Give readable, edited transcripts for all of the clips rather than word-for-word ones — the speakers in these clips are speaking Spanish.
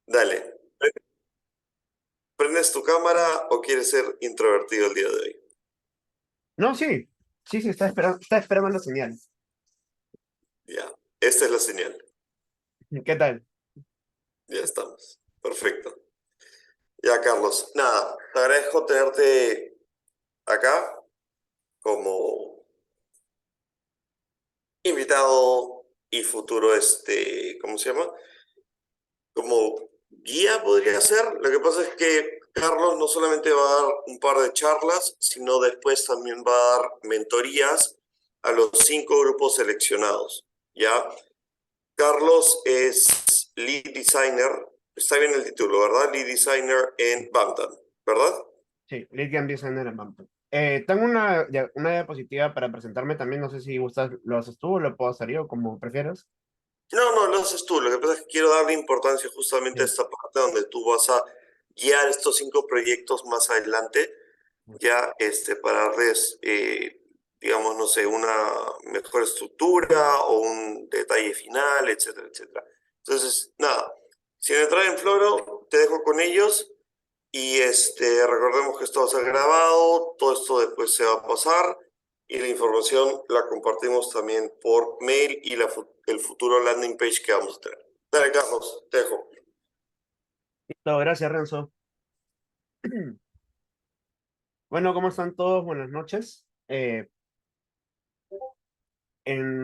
Dale. ¿Prendes tu cámara o quieres ser introvertido el día de hoy? No, sí, sí, está esperando la señal. Ya. Esta es la señal. ¿Qué tal? Ya estamos. Perfecto. Ya, Carlos. Nada, te agradezco tenerte acá como invitado y futuro, ¿cómo se llama? Como guía podría ser. Lo que pasa es que Carlos no solamente va a dar un par de charlas, sino después también va a dar mentorías a los 5 grupos seleccionados, ¿ya? Carlos es Lead Designer, está bien el título, ¿verdad? Lead Designer en Bantam, ¿verdad? Sí, Lead Game Designer en Bumble. Tengo una diapositiva para presentarme también, no sé si gustas, lo haces tú o lo puedo hacer yo, como prefieras. No, no, lo haces tú. Lo que pasa es que quiero darle importancia justamente a Sí. esta parte donde tú vas a guiar estos 5 proyectos más adelante, ya para darles, digamos, no sé, una mejor estructura o un detalle final, etcétera, etcétera. Entonces, nada, sin entrar en floro, te dejo con ellos y recordemos que esto va a ser grabado, todo esto después se va a pasar y la información la compartimos también por mail y el futuro landing page que vamos a tener. Dale, Carlos, te dejo. Listo, gracias, Renzo. Bueno, ¿cómo están todos? Buenas noches. En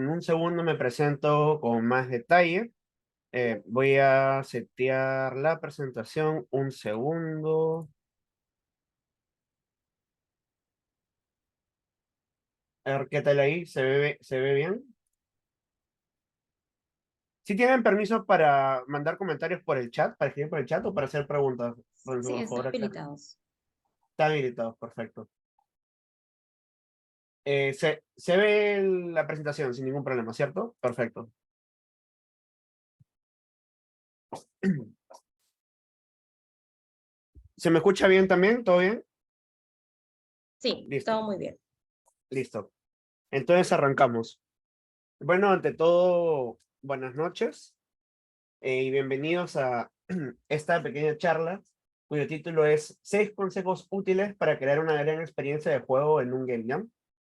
un segundo me presento con más detalle. Voy a setear la presentación. Un segundo. A ver, ¿qué tal ahí? ¿Se ve bien? Si tienen permiso para mandar comentarios por el chat, para escribir por el chat o para hacer preguntas, Sí, por están favor, acá. habilitados. Está habilitado, perfecto. Se ve la presentación sin ningún problema, ¿cierto? Perfecto. ¿Se me escucha bien también? ¿Todo bien? Sí, Listo, todo muy bien. listo. Entonces arrancamos. Bueno, ante todo, buenas noches y bienvenidos a esta pequeña charla cuyo título es 6 consejos útiles para crear una gran experiencia de juego en un Game Jam,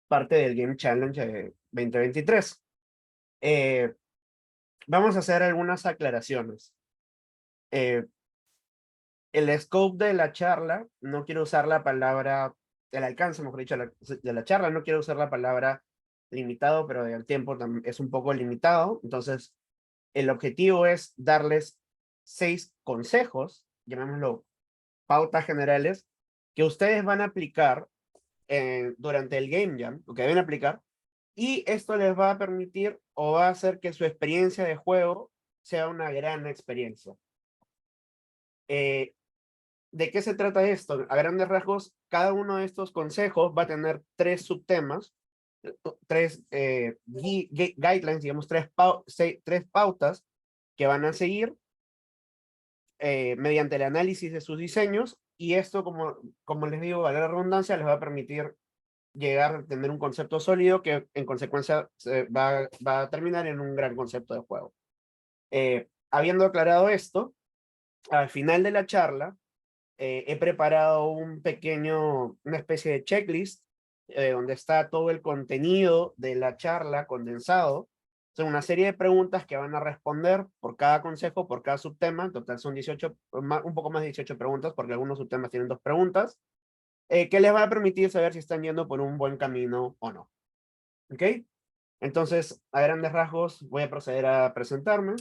parte del Game Challenge 2023. Eh, Vamos a hacer algunas aclaraciones. Eh, el scope de la charla, no quiero usar la palabra, el alcance, mejor dicho, de la charla, no quiero usar la palabra limitado, pero el tiempo es un poco limitado. Entonces, el objetivo es darles 6 consejos, llamémoslo pautas generales, que ustedes van a aplicar durante el Game Jam, lo que deben aplicar, y esto les va a permitir o va a hacer que su experiencia de juego sea una gran experiencia. Eh, ¿De qué se trata esto? A grandes rasgos, cada uno de estos consejos va a tener 3 subtemas, tres guidelines, digamos, tres pautas que van a seguir mediante el análisis de sus diseños, y esto, como les digo, a la redundancia, les va a permitir llegar a tener un concepto sólido que en consecuencia va a terminar en un gran concepto de juego. Habiendo aclarado esto, al final de la charla, he preparado una especie de checklist donde está todo el contenido de la charla condensado. Son una serie de preguntas que van a responder por cada consejo, por cada subtema. En total son 18, un poco más de 18 preguntas, porque algunos subtemas tienen 2 preguntas, que les va a permitir saber si están yendo por un buen camino o no. ¿Ok? Entonces, a grandes rasgos, voy a proceder a presentarme.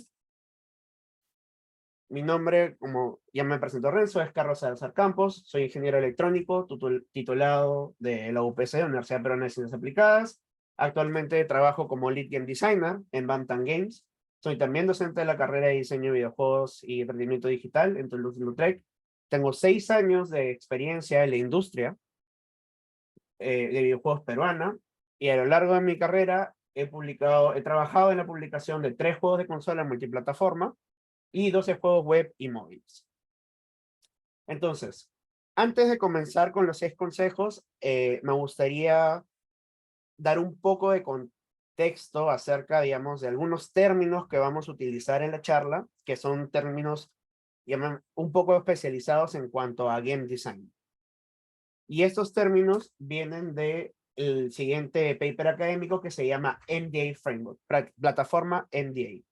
Mi nombre, como ya me presentó Renzo, es Carlos Salazar Campos. Soy ingeniero electrónico, titulado de la UPC, Universidad Peruana de Ciencias Aplicadas. Actualmente trabajo como Lead Game Designer en Bantam Games. Soy también docente de la carrera de diseño de videojuegos y emprendimiento digital en Toulouse-Lautrec. Tengo 6 años de experiencia en la industria de videojuegos peruana, y a lo largo de mi carrera he trabajado en la publicación de 3 juegos de consola multiplataforma y 12 juegos web y móviles. Entonces, antes de comenzar con los 6 consejos, me gustaría dar un poco de contexto acerca, digamos, de algunos términos que vamos a utilizar en la charla, que son términos un poco especializados en cuanto a game design. Y estos términos vienen del siguiente paper académico que se llama NDA Framework, plataforma NDA.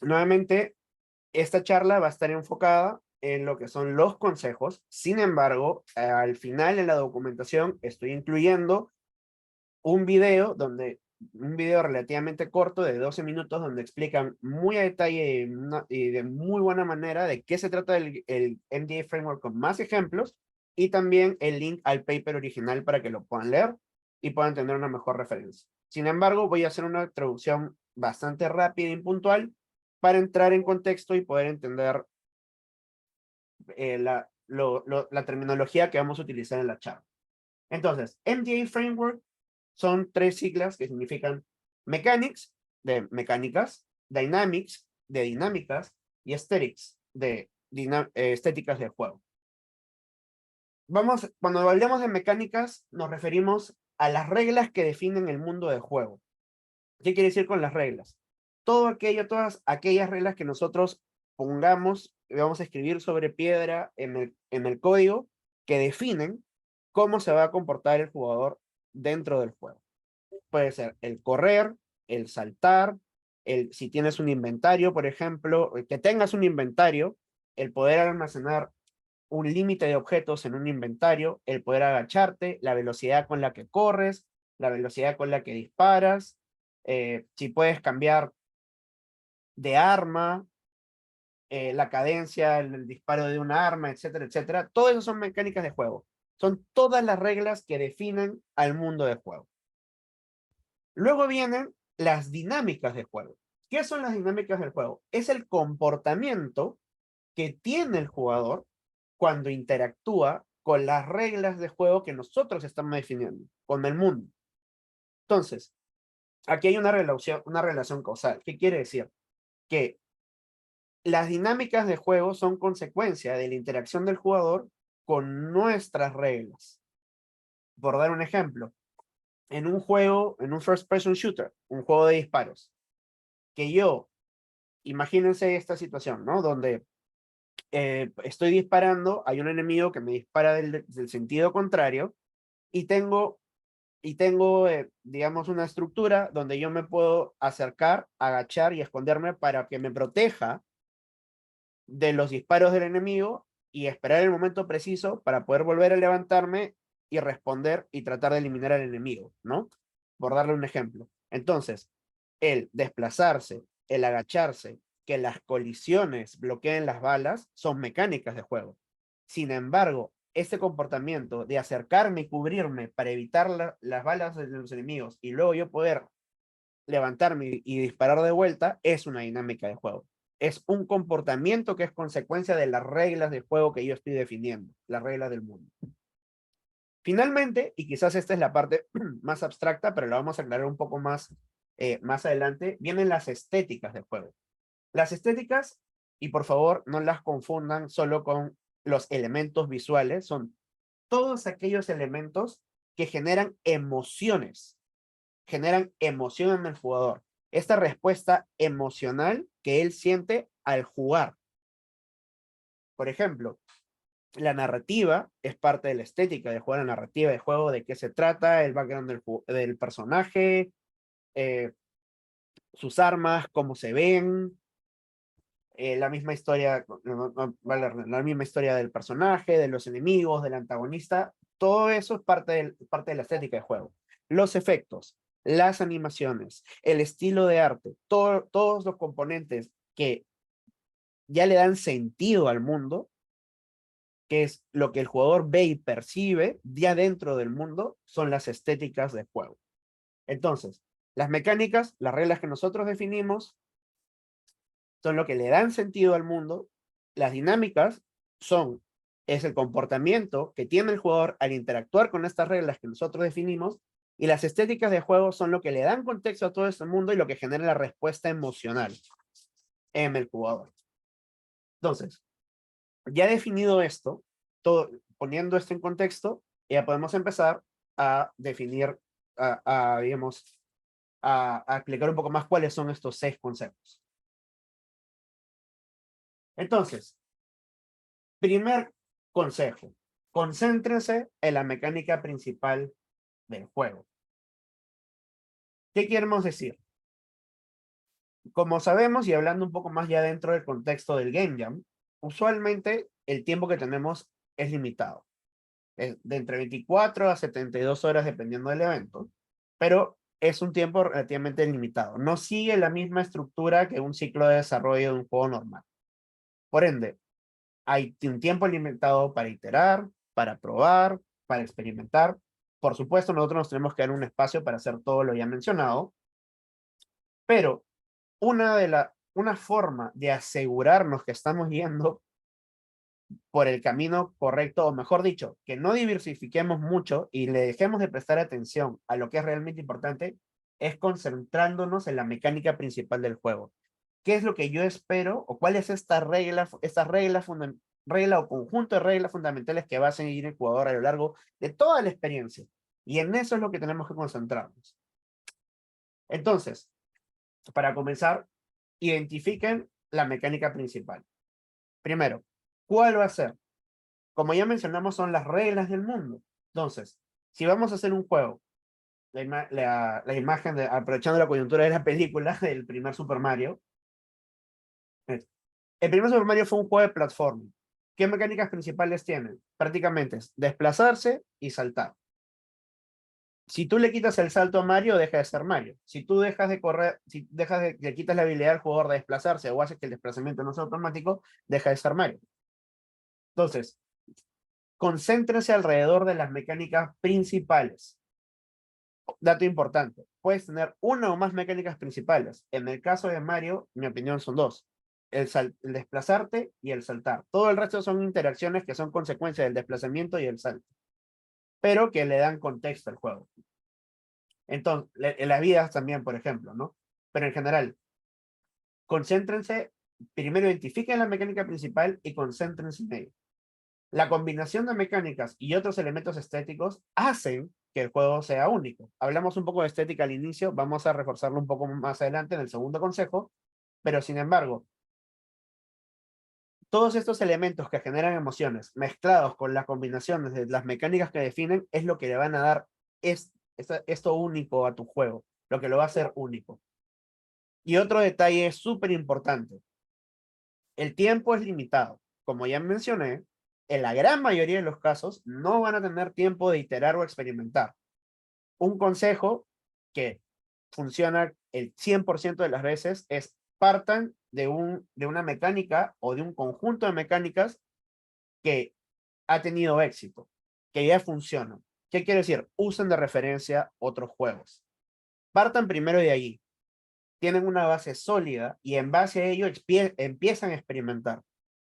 Nuevamente, esta charla va a estar enfocada en lo que son los consejos. Sin embargo, al final en la documentación estoy incluyendo un video relativamente corto de 12 minutos donde explican muy a detalle y de muy buena manera de qué se trata el NDA Framework con más ejemplos y también el link al paper original para que lo puedan leer y puedan tener una mejor referencia. Sin embargo, voy a hacer una traducción bastante rápida y puntual para entrar en contexto y poder entender la terminología que vamos a utilizar en la charla. Entonces, NDA Framework son 3 siglas que significan Mechanics, de mecánicas, Dynamics, de dinámicas, y Aesthetics, de estéticas del juego. Cuando hablamos de mecánicas, nos referimos a las reglas que definen el mundo del juego. ¿Qué quiere decir con las reglas? Todas aquellas reglas que nosotros pongamos, vamos a escribir sobre piedra en el código, que definen cómo se va a comportar el jugador dentro del juego. Puede ser el correr, el saltar, si tienes un inventario, por ejemplo, que tengas un inventario, el poder almacenar un límite de objetos en un inventario, el poder agacharte, la velocidad con la que corres, la velocidad con la que disparas, si puedes cambiar de arma, la cadencia, el disparo de una arma, etcétera, etcétera. Todo eso son mecánicas de juego. Son todas las reglas que definen al mundo del juego. Luego vienen las dinámicas de juego. ¿Qué son las dinámicas del juego? Es el comportamiento que tiene el jugador cuando interactúa con las reglas de juego que nosotros estamos definiendo, con el mundo. Entonces, aquí hay una relación causal. ¿Qué quiere decir? Que las dinámicas de juego son consecuencia de la interacción del jugador con nuestras reglas. Por dar un ejemplo, en un juego, en un first person shooter, un juego de disparos, que imagínense esta situación, ¿no? Donde estoy disparando, hay un enemigo que me dispara del sentido contrario y tengo, digamos, una estructura donde yo me puedo acercar, agachar y esconderme para que me proteja de los disparos del enemigo y esperar el momento preciso para poder volver a levantarme y responder y tratar de eliminar al enemigo, ¿no? Por darle un ejemplo. Entonces, el desplazarse, el agacharse, que las colisiones bloqueen las balas, son mecánicas de juego. Sin embargo, este comportamiento de acercarme y cubrirme para evitar las balas de los enemigos y luego yo poder levantarme y disparar de vuelta es una dinámica de juego. Es un comportamiento que es consecuencia de las reglas de juego que yo estoy definiendo, las reglas del mundo. Finalmente, y quizás esta es la parte más abstracta, pero la vamos a aclarar un poco más adelante, vienen las estéticas del juego. Las estéticas, y por favor no las confundan solo con los elementos visuales, son todos aquellos elementos que generan emociones, generan emoción en el jugador. Esta respuesta emocional que él siente al jugar. Por ejemplo, la narrativa es parte de la estética de jugar, la narrativa de juego, de qué se trata, el background del personaje, sus armas, cómo se ven, la misma historia, la misma historia del personaje, de los enemigos, del antagonista. Todo eso es parte de la estética de juego. Los efectos, las animaciones, el estilo de arte, todos los componentes que ya le dan sentido al mundo, que es lo que el jugador ve y percibe ya dentro del mundo, son las estéticas de juego. Entonces, las mecánicas, las reglas que nosotros definimos, son lo que le dan sentido al mundo. Las dinámicas es el comportamiento que tiene el jugador al interactuar con estas reglas que nosotros definimos, y las estéticas de juego son lo que le dan contexto a todo este mundo y lo que genera la respuesta emocional en el jugador. Entonces, ya definido esto, poniendo esto en contexto, ya podemos empezar a definir, digamos, a explicar un poco más cuáles son estos 6 conceptos. Entonces, primer consejo, concéntrense en la mecánica principal del juego. ¿Qué queremos decir? Como sabemos, y hablando un poco más ya dentro del contexto del Game Jam, usualmente el tiempo que tenemos es limitado. Es de entre 24 a 72 horas dependiendo del evento, pero es un tiempo relativamente limitado. No sigue la misma estructura que un ciclo de desarrollo de un juego normal. Por ende, hay un tiempo limitado para iterar, para probar, para experimentar. Por supuesto, nosotros nos tenemos que dar un espacio para hacer todo lo ya mencionado, pero una forma de asegurarnos que estamos yendo por el camino correcto, o mejor dicho, que no diversifiquemos mucho y le dejemos de prestar atención a lo que es realmente importante, es concentrándonos en la mecánica principal del juego. ¿Qué es lo que yo espero o cuál es regla o conjunto de reglas fundamentales que va a seguir el jugador a lo largo de toda la experiencia? Y en eso es lo que tenemos que concentrarnos. Entonces, para comenzar, identifiquen la mecánica principal. Primero, ¿cuál va a ser? Como ya mencionamos, son las reglas del mundo. Entonces, si vamos a hacer un juego, la imagen, aprovechando la coyuntura de la película, del primer Super Mario, el primer Super Mario fue un juego de plataforma. ¿Qué mecánicas principales tienen? Prácticamente es desplazarse y saltar. Si tú le quitas el salto a Mario, deja de ser Mario. Si tú dejas de correr, si le quitas la habilidad al jugador de desplazarse o haces que el desplazamiento no sea automático, deja de ser Mario. Entonces, concéntrense alrededor de las mecánicas principales. Dato importante, puedes tener una o más mecánicas principales. En el caso de Mario, mi opinión son dos. El desplazarte y el saltar. Todo el resto son interacciones que son consecuencia del desplazamiento y el salto, pero que le dan contexto al juego. Entonces, en las vidas también, por ejemplo, ¿no? Pero en general, concéntrense, primero identifiquen la mecánica principal y concéntrense en ella. La combinación de mecánicas y otros elementos estéticos hacen que el juego sea único. Hablamos un poco de estética al inicio, vamos a reforzarlo un poco más adelante en el segundo consejo, pero sin embargo, todos estos elementos que generan emociones mezclados con las combinaciones de las mecánicas que definen es lo que le van a dar esto único a tu juego, lo que lo va a hacer único. Y otro detalle súper importante, el tiempo es limitado. Como ya mencioné, en la gran mayoría de los casos no van a tener tiempo de iterar o experimentar. Un consejo que funciona el 100% de las veces es partan de una mecánica o de un conjunto de mecánicas que ha tenido éxito, que ya funcionan. ¿Qué quiere decir? Usen de referencia otros juegos. Partan primero de allí. Tienen una base sólida y en base a ello empiezan a experimentar.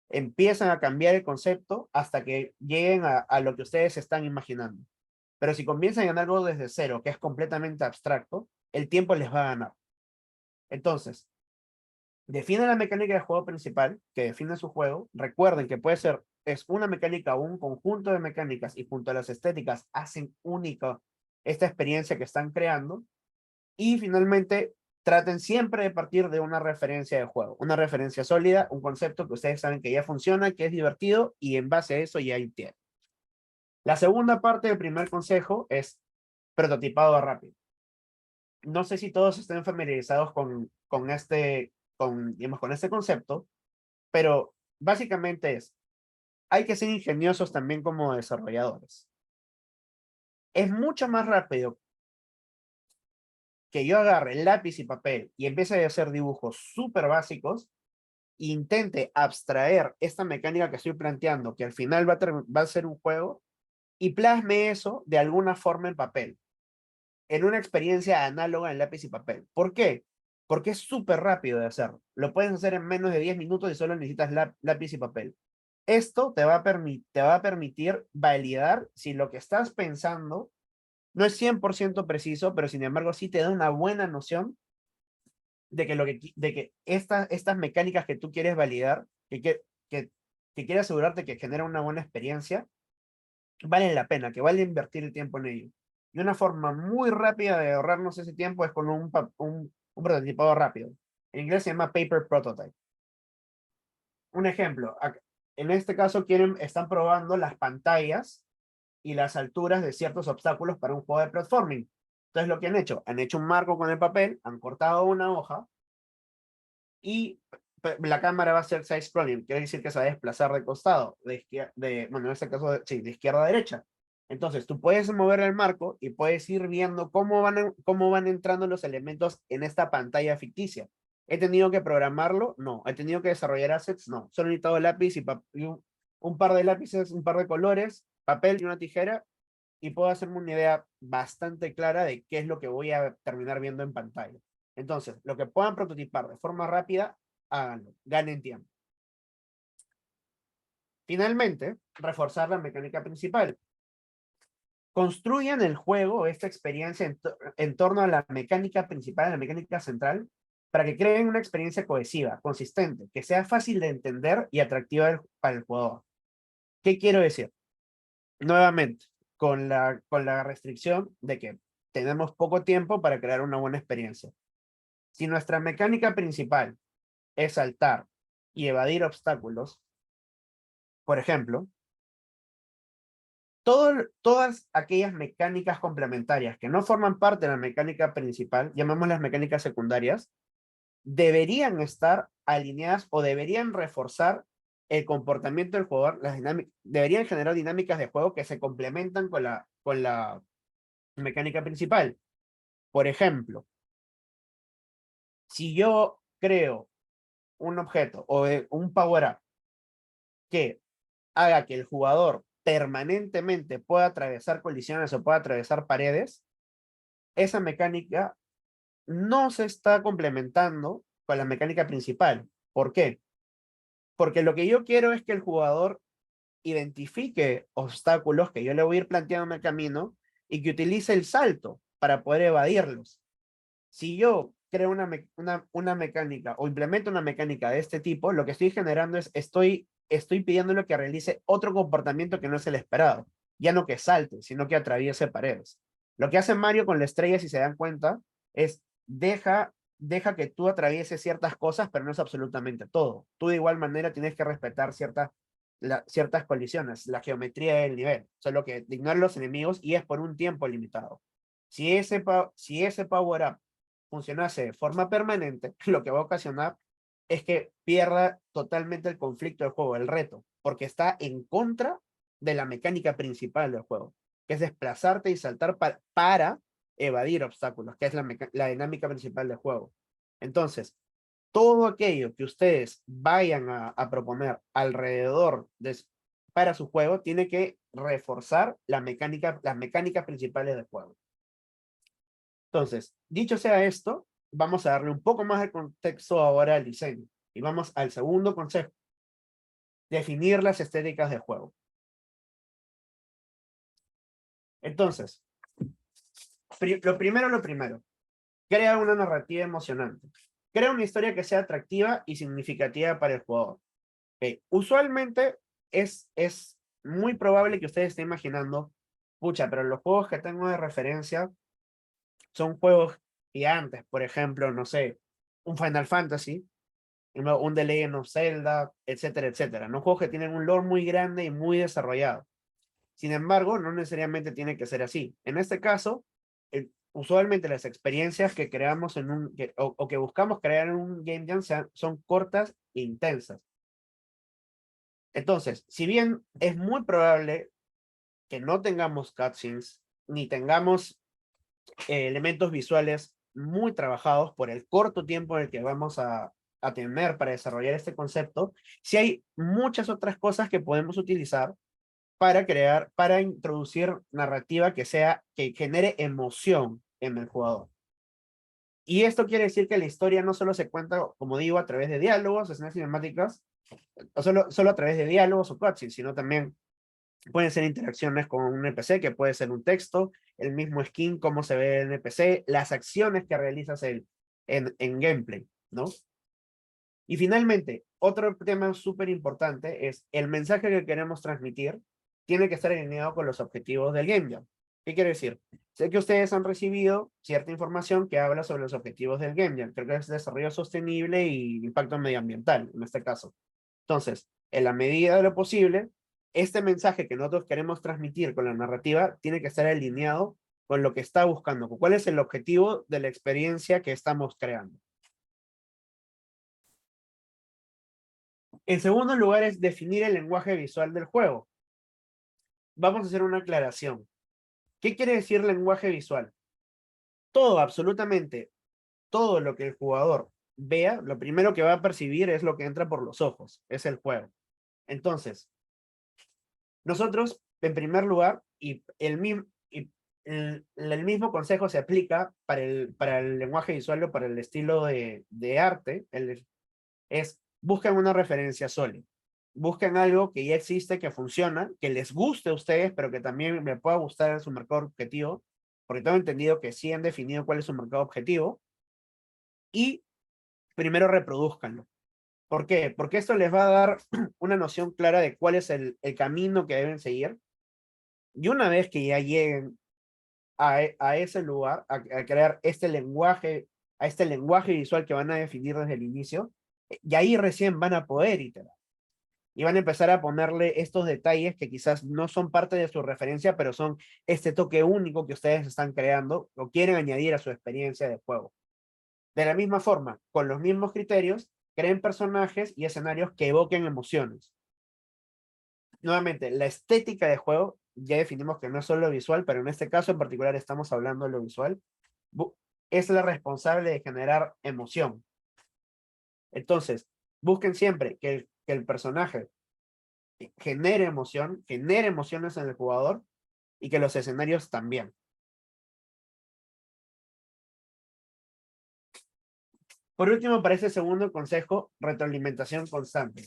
Empiezan a cambiar el concepto hasta que lleguen a lo que ustedes están imaginando. Pero si comienzan en algo desde cero, que es completamente abstracto, el tiempo les va a ganar. Entonces, definen la mecánica del juego principal, que define su juego. Recuerden que puede ser, es una mecánica o un conjunto de mecánicas y junto a las estéticas hacen única esta experiencia que están creando. Y finalmente, traten siempre de partir de una referencia de juego, una referencia sólida, un concepto que ustedes saben que ya funciona, que es divertido y en base a eso ya ahí tienen. La segunda parte del primer consejo es prototipado rápido. No sé si todos estén familiarizados digamos, con este concepto, pero básicamente hay que ser ingeniosos también como desarrolladores. Es mucho más rápido que yo agarre lápiz y papel y empiece a hacer dibujos súper básicos e intente abstraer esta mecánica que estoy planteando, que al final va a ser un juego, y plasme eso de alguna forma en papel, en una experiencia análoga en lápiz y papel. ¿Por qué? Porque es súper rápido de hacer. Lo puedes hacer en menos de 10 minutos y solo necesitas lápiz y papel. Esto te va a permitir validar si lo que estás pensando no es 100% preciso, pero sin embargo sí te da una buena noción de que estas mecánicas que tú quieres validar, que quieres asegurarte que genera una buena experiencia, valen la pena, que vale invertir el tiempo en ello. Y una forma muy rápida de ahorrarnos ese tiempo es con un prototipado rápido. En inglés se llama paper prototype. un ejemplo. En este caso están probando las pantallas y las alturas de ciertos obstáculos para un juego de platforming. Entonces lo que han hecho un marco con el papel, han cortado una hoja y la cámara va a ser side-scrolling, quiere decir que se va a desplazar de costado, bueno, en este caso, sí, de izquierda a derecha. Entonces, tú puedes mover el marco y puedes ir viendo cómo van entrando los elementos en esta pantalla ficticia. ¿He tenido que programarlo? No. ¿He tenido que desarrollar assets? No. Solo he necesitado lápiz y un par de lápices, un par de colores, papel y una tijera, y puedo hacerme una idea bastante clara de qué es lo que voy a terminar viendo en pantalla. Entonces, lo que puedan prototipar de forma rápida, háganlo, ganen tiempo. Finalmente, reforzar la mecánica principal. Construyan el juego, esta experiencia en torno a la mecánica principal, a la mecánica central, para que creen una experiencia cohesiva, consistente, que sea fácil de entender y atractiva para el jugador. ¿Qué quiero decir? Nuevamente, con la restricción de que tenemos poco tiempo para crear una buena experiencia. Si nuestra mecánica principal es saltar y evadir obstáculos, por ejemplo, todas aquellas mecánicas complementarias que no forman parte de la mecánica principal, llamémoslas mecánicas secundarias, deberían estar alineadas o deberían reforzar el comportamiento del jugador, deberían generar dinámicas de juego que se complementan con la mecánica principal. Por ejemplo, si yo creo un objeto o un power-up que haga que el jugador permanentemente pueda atravesar colisiones o pueda atravesar paredes, esa mecánica no se está complementando con la mecánica principal. ¿Por qué? Porque lo que yo quiero es que el jugador identifique obstáculos que yo le voy a ir planteando en el camino y que utilice el salto para poder evadirlos. Si yo creo una mecánica o implemento una mecánica de este tipo, lo que estoy generando es, estoy pidiéndole que realice otro comportamiento que no es el esperado. Ya no que salte, sino que atraviese paredes. Lo que hace Mario con la estrella, si se dan cuenta, es deja que tú atravieses ciertas cosas, pero no es absolutamente todo. Tú de igual manera tienes que respetar ciertas colisiones, la geometría del nivel, solo que ignorar los enemigos y es por un tiempo limitado. Si ese power-up funcionase de forma permanente, lo que va a ocasionar es que pierda totalmente el conflicto del juego, el reto, porque está en contra de la mecánica principal del juego, que es desplazarte y saltar para evadir obstáculos, que es la dinámica principal del juego. Entonces, todo aquello que ustedes vayan a proponer alrededor para su juego tiene que reforzar las mecánicas principales del juego. Entonces, dicho sea esto, vamos a darle un poco más de contexto ahora al diseño. Y vamos al segundo consejo. Definir las estéticas del juego. Entonces, lo primero. Crea una narrativa emocionante. Crea una historia que sea atractiva y significativa para el jugador. Usualmente es muy probable que ustedes estén imaginando, pucha, pero los juegos que tengo de referencia son juegos gigantes, por ejemplo, no sé, un Final Fantasy, un The Legend of Zelda, etcétera, etcétera, ¿no? Juegos que tienen un lore muy grande y muy desarrollado. Sin embargo, no necesariamente tiene que ser así. En este caso, usualmente las experiencias que creamos o que buscamos crear en un Game Jam son cortas e intensas. Entonces, si bien es muy probable que no tengamos cutscenes, ni tengamos elementos visuales muy trabajados por el corto tiempo en el que vamos a tener para desarrollar este concepto, sí hay muchas otras cosas que podemos utilizar para introducir narrativa que genere emoción en el jugador. Y esto quiere decir que la historia no solo se cuenta, como digo, a través de diálogos, escenas cinemáticas, o solo a través de diálogos o cutscenes, sino también pueden ser interacciones con un NPC, que puede ser un texto, el mismo skin, cómo se ve el NPC, las acciones que realizas en gameplay, ¿no? Y finalmente, otro tema súper importante es el mensaje que queremos transmitir tiene que estar alineado con los objetivos del Game Jam. ¿Qué quiere decir? Sé que ustedes han recibido cierta información que habla sobre los objetivos del Game Jam. Creo que es desarrollo sostenible y impacto medioambiental, en este caso. Entonces, en la medida de lo posible, este mensaje que nosotros queremos transmitir con la narrativa tiene que estar alineado con lo que está buscando, con cuál es el objetivo de la experiencia que estamos creando. En segundo lugar es definir el lenguaje visual del juego. Vamos a hacer una aclaración. ¿Qué quiere decir lenguaje visual? Todo, absolutamente todo lo que el jugador vea, lo primero que va a percibir es lo que entra por los ojos, es el juego. Entonces, nosotros, en primer lugar, el mismo consejo se aplica para el lenguaje visual o para el estilo de arte, es busquen una referencia sólida. Busquen algo que ya existe, que funciona, que les guste a ustedes, pero que también me pueda gustar en su mercado objetivo, porque tengo entendido que sí han definido cuál es su mercado objetivo, y primero reproduzcanlo. ¿Por qué? Porque esto les va a dar una noción clara de cuál es el camino que deben seguir. Y una vez que ya lleguen a ese lugar, a crear a este lenguaje visual que van a definir desde el inicio, y ahí recién van a poder iterar. Y van a empezar a ponerle estos detalles que quizás no son parte de su referencia, pero son este toque único que ustedes están creando o quieren añadir a su experiencia de juego. De la misma forma, con los mismos criterios, creen personajes y escenarios que evoquen emociones. Nuevamente, la estética de juego, ya definimos que no es solo visual, pero en este caso en particular estamos hablando de lo visual, es la responsable de generar emoción. Entonces, busquen siempre que el personaje genere emoción, genere emociones en el jugador y que los escenarios también. Por último, para ese segundo consejo, retroalimentación constante.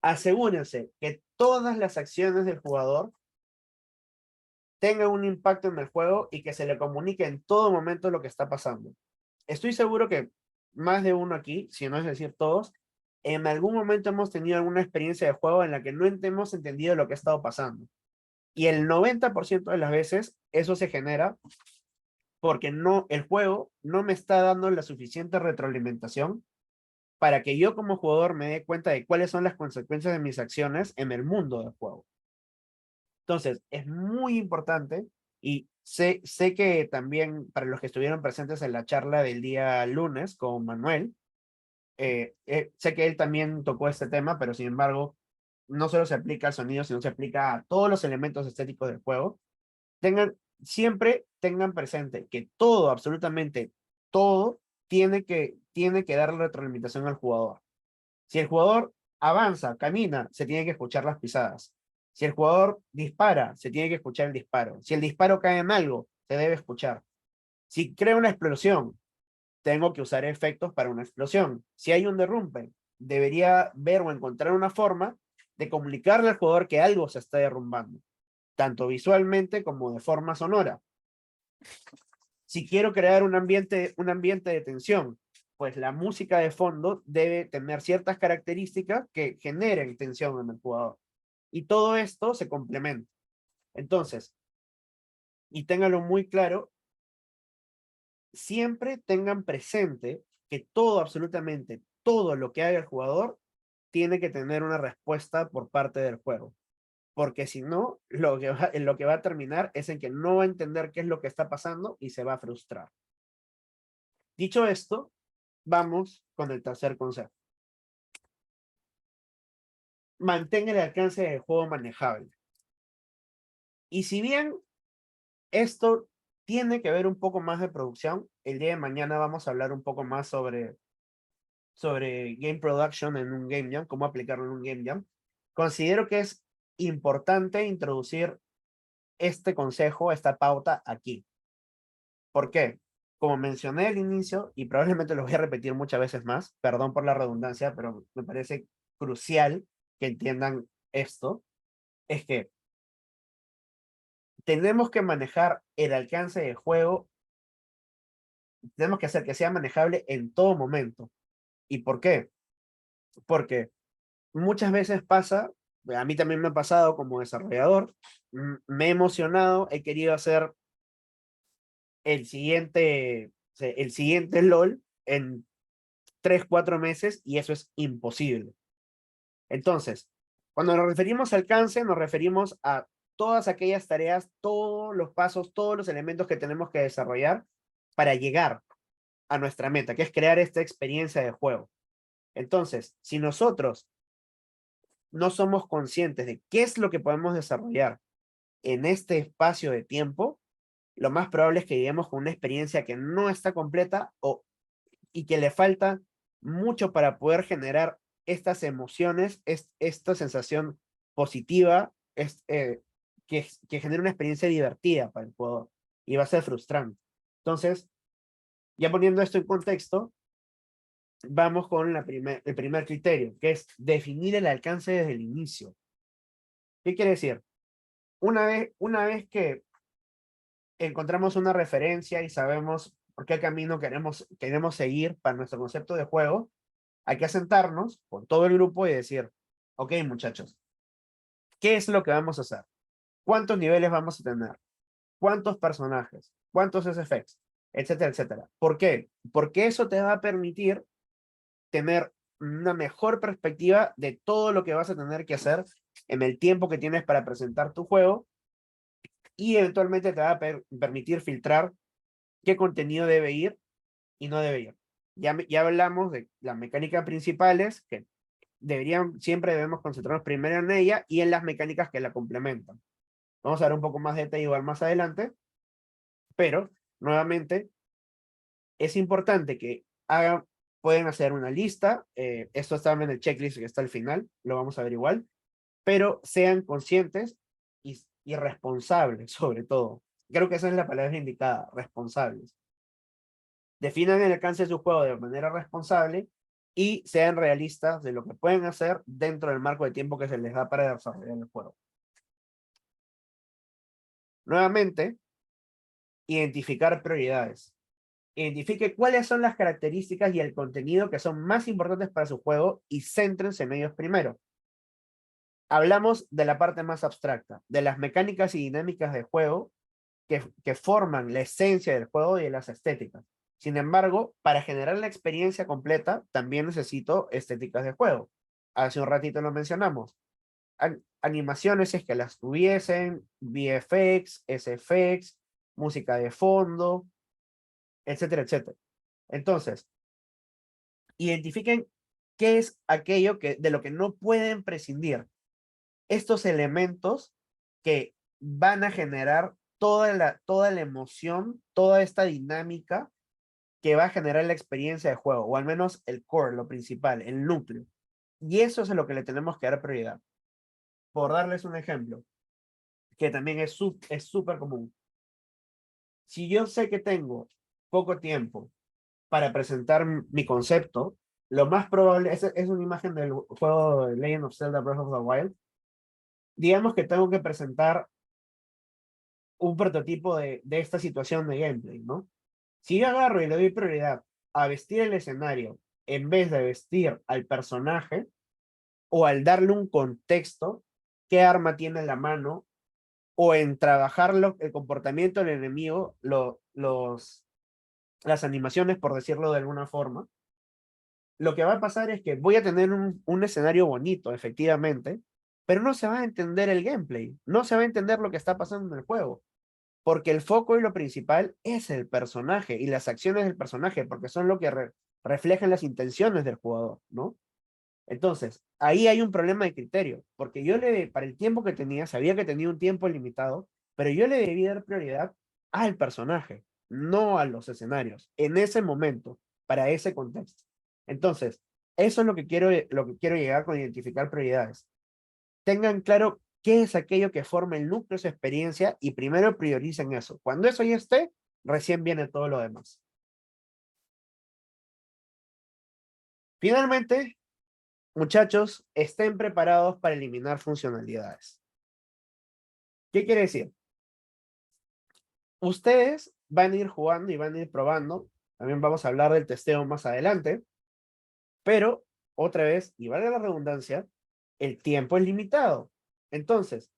Asegúrense que todas las acciones del jugador tengan un impacto en el juego y que se le comunique en todo momento lo que está pasando. Estoy seguro que más de uno aquí, si no es decir todos, en algún momento hemos tenido alguna experiencia de juego en la que no hemos entendido lo que ha estado pasando. Y el 90% de las veces eso se genera porque el juego no me está dando la suficiente retroalimentación para que yo como jugador me dé cuenta de cuáles son las consecuencias de mis acciones en el mundo del juego. Entonces, es muy importante y sé que también para los que estuvieron presentes en la charla del día lunes con Manuel, sé que él también tocó este tema, pero sin embargo, no solo se aplica al sonido, sino se aplica a todos los elementos estéticos del juego. Siempre tengan presente que todo, absolutamente todo, tiene que darle retroalimentación al jugador. Si el jugador avanza, camina, se tiene que escuchar las pisadas. Si el jugador dispara, se tiene que escuchar el disparo. Si el disparo cae en algo, se debe escuchar. Si crea una explosión, tengo que usar efectos para una explosión. Si hay un derrumbe, debería ver o encontrar una forma de comunicarle al jugador que algo se está derrumbando, tanto visualmente como de forma sonora. Si quiero crear un ambiente de tensión, pues la música de fondo debe tener ciertas características que generen tensión en el jugador. Y todo esto se complementa. Entonces, y ténganlo muy claro, siempre tengan presente que todo, absolutamente todo lo que haga el jugador, tiene que tener una respuesta por parte del juego. Porque si no, lo que va a terminar es en que no va a entender qué es lo que está pasando y se va a frustrar. Dicho esto, vamos con el tercer consejo. Mantenga el alcance del juego manejable. Y si bien esto tiene que ver un poco más de producción, el día de mañana vamos a hablar un poco más sobre game production en un game jam, cómo aplicarlo en un game jam. Considero que es importante introducir este consejo, esta pauta aquí. ¿Por qué? Como mencioné al inicio, y probablemente lo voy a repetir muchas veces más, perdón por la redundancia, pero me parece crucial que entiendan esto, es que tenemos que manejar el alcance del juego, tenemos que hacer que sea manejable en todo momento. ¿Y por qué? Porque muchas veces pasa, a mí también me ha pasado como desarrollador, me he emocionado, he querido hacer el siguiente LOL en 3, 4 meses y eso es imposible. Entonces, cuando nos referimos a alcance, nos referimos a todas aquellas tareas, todos los pasos, todos los elementos que tenemos que desarrollar para llegar a nuestra meta, que es crear esta experiencia de juego. Entonces, si nosotros no somos conscientes de qué es lo que podemos desarrollar en este espacio de tiempo, lo más probable es que lleguemos con una experiencia que no está completa y que le falta mucho para poder generar estas emociones, esta sensación positiva, que genere una experiencia divertida para el jugador y va a ser frustrante. Entonces, ya poniendo esto en contexto, vamos con el primer criterio, que es definir el alcance desde el inicio. ¿Qué quiere decir? Una vez que encontramos una referencia y sabemos por qué camino queremos seguir para nuestro concepto de juego, hay que sentarnos con todo el grupo y decir, ok, muchachos, ¿qué es lo que vamos a hacer? ¿Cuántos niveles vamos a tener? ¿Cuántos personajes? ¿Cuántos SFX? Etcétera, etcétera. ¿Por qué? Porque eso te va a permitir tener una mejor perspectiva de todo lo que vas a tener que hacer en el tiempo que tienes para presentar tu juego y eventualmente te va a permitir filtrar qué contenido debe ir y no debe ir. Ya hablamos de las mecánicas principales, que siempre debemos concentrarnos primero en ella y en las mecánicas que la complementan. Vamos a ver un poco más de detalle igual más adelante, pero nuevamente es importante que pueden hacer una lista, esto está en el checklist que está al final, lo vamos a ver igual, pero sean conscientes y responsables sobre todo. Creo que esa es la palabra indicada, responsables. Definan el alcance de su juego de manera responsable y sean realistas de lo que pueden hacer dentro del marco de tiempo que se les da para desarrollar el juego. Nuevamente, identificar prioridades. Identifique cuáles son las características y el contenido que son más importantes para su juego y céntrense en ellos primero. Hablamos de la parte más abstracta, de las mecánicas y dinámicas de juego que forman la esencia del juego y de las estéticas. Sin embargo, para generar la experiencia completa, también necesito estéticas de juego. Hace un ratito lo mencionamos. Animaciones, si es que las tuviesen, VFX, SFX, música de fondo, etcétera, etcétera. Entonces, identifiquen qué es aquello de lo que no pueden prescindir. Estos elementos que van a generar toda la emoción, toda esta dinámica que va a generar la experiencia de juego, o al menos el core, lo principal, el núcleo. Y eso es a lo que le tenemos que dar prioridad. Por darles un ejemplo, que también es súper común. Si yo sé que tengo poco tiempo para presentar mi concepto, lo más probable, es una imagen del juego de Legend of Zelda Breath of the Wild, digamos que tengo que presentar un prototipo de esta situación de gameplay, ¿no? Si yo agarro y le doy prioridad a vestir el escenario en vez de vestir al personaje o al darle un contexto, qué arma tiene en la mano, o en trabajar el comportamiento del enemigo, las animaciones, por decirlo de alguna forma, lo que va a pasar es que voy a tener un escenario bonito, efectivamente, pero no se va a entender el gameplay, no se va a entender lo que está pasando en el juego, porque el foco y lo principal es el personaje y las acciones del personaje, porque son lo que reflejan las intenciones del jugador, ¿no? Entonces, ahí hay un problema de criterio, porque para el tiempo que tenía, sabía que tenía un tiempo limitado, pero yo le debí dar prioridad al personaje, no a los escenarios, en ese momento, para ese contexto. Entonces, eso es lo que quiero llegar con identificar prioridades. Tengan claro qué es aquello que forma el núcleo de su experiencia y primero prioricen eso. Cuando eso ya esté, recién viene todo lo demás. Finalmente, muchachos, estén preparados para eliminar funcionalidades. ¿Qué quiere decir? Ustedes van a ir jugando y van a ir probando. También vamos a hablar del testeo más adelante. Pero, otra vez, y valga la redundancia, el tiempo es limitado. Entonces,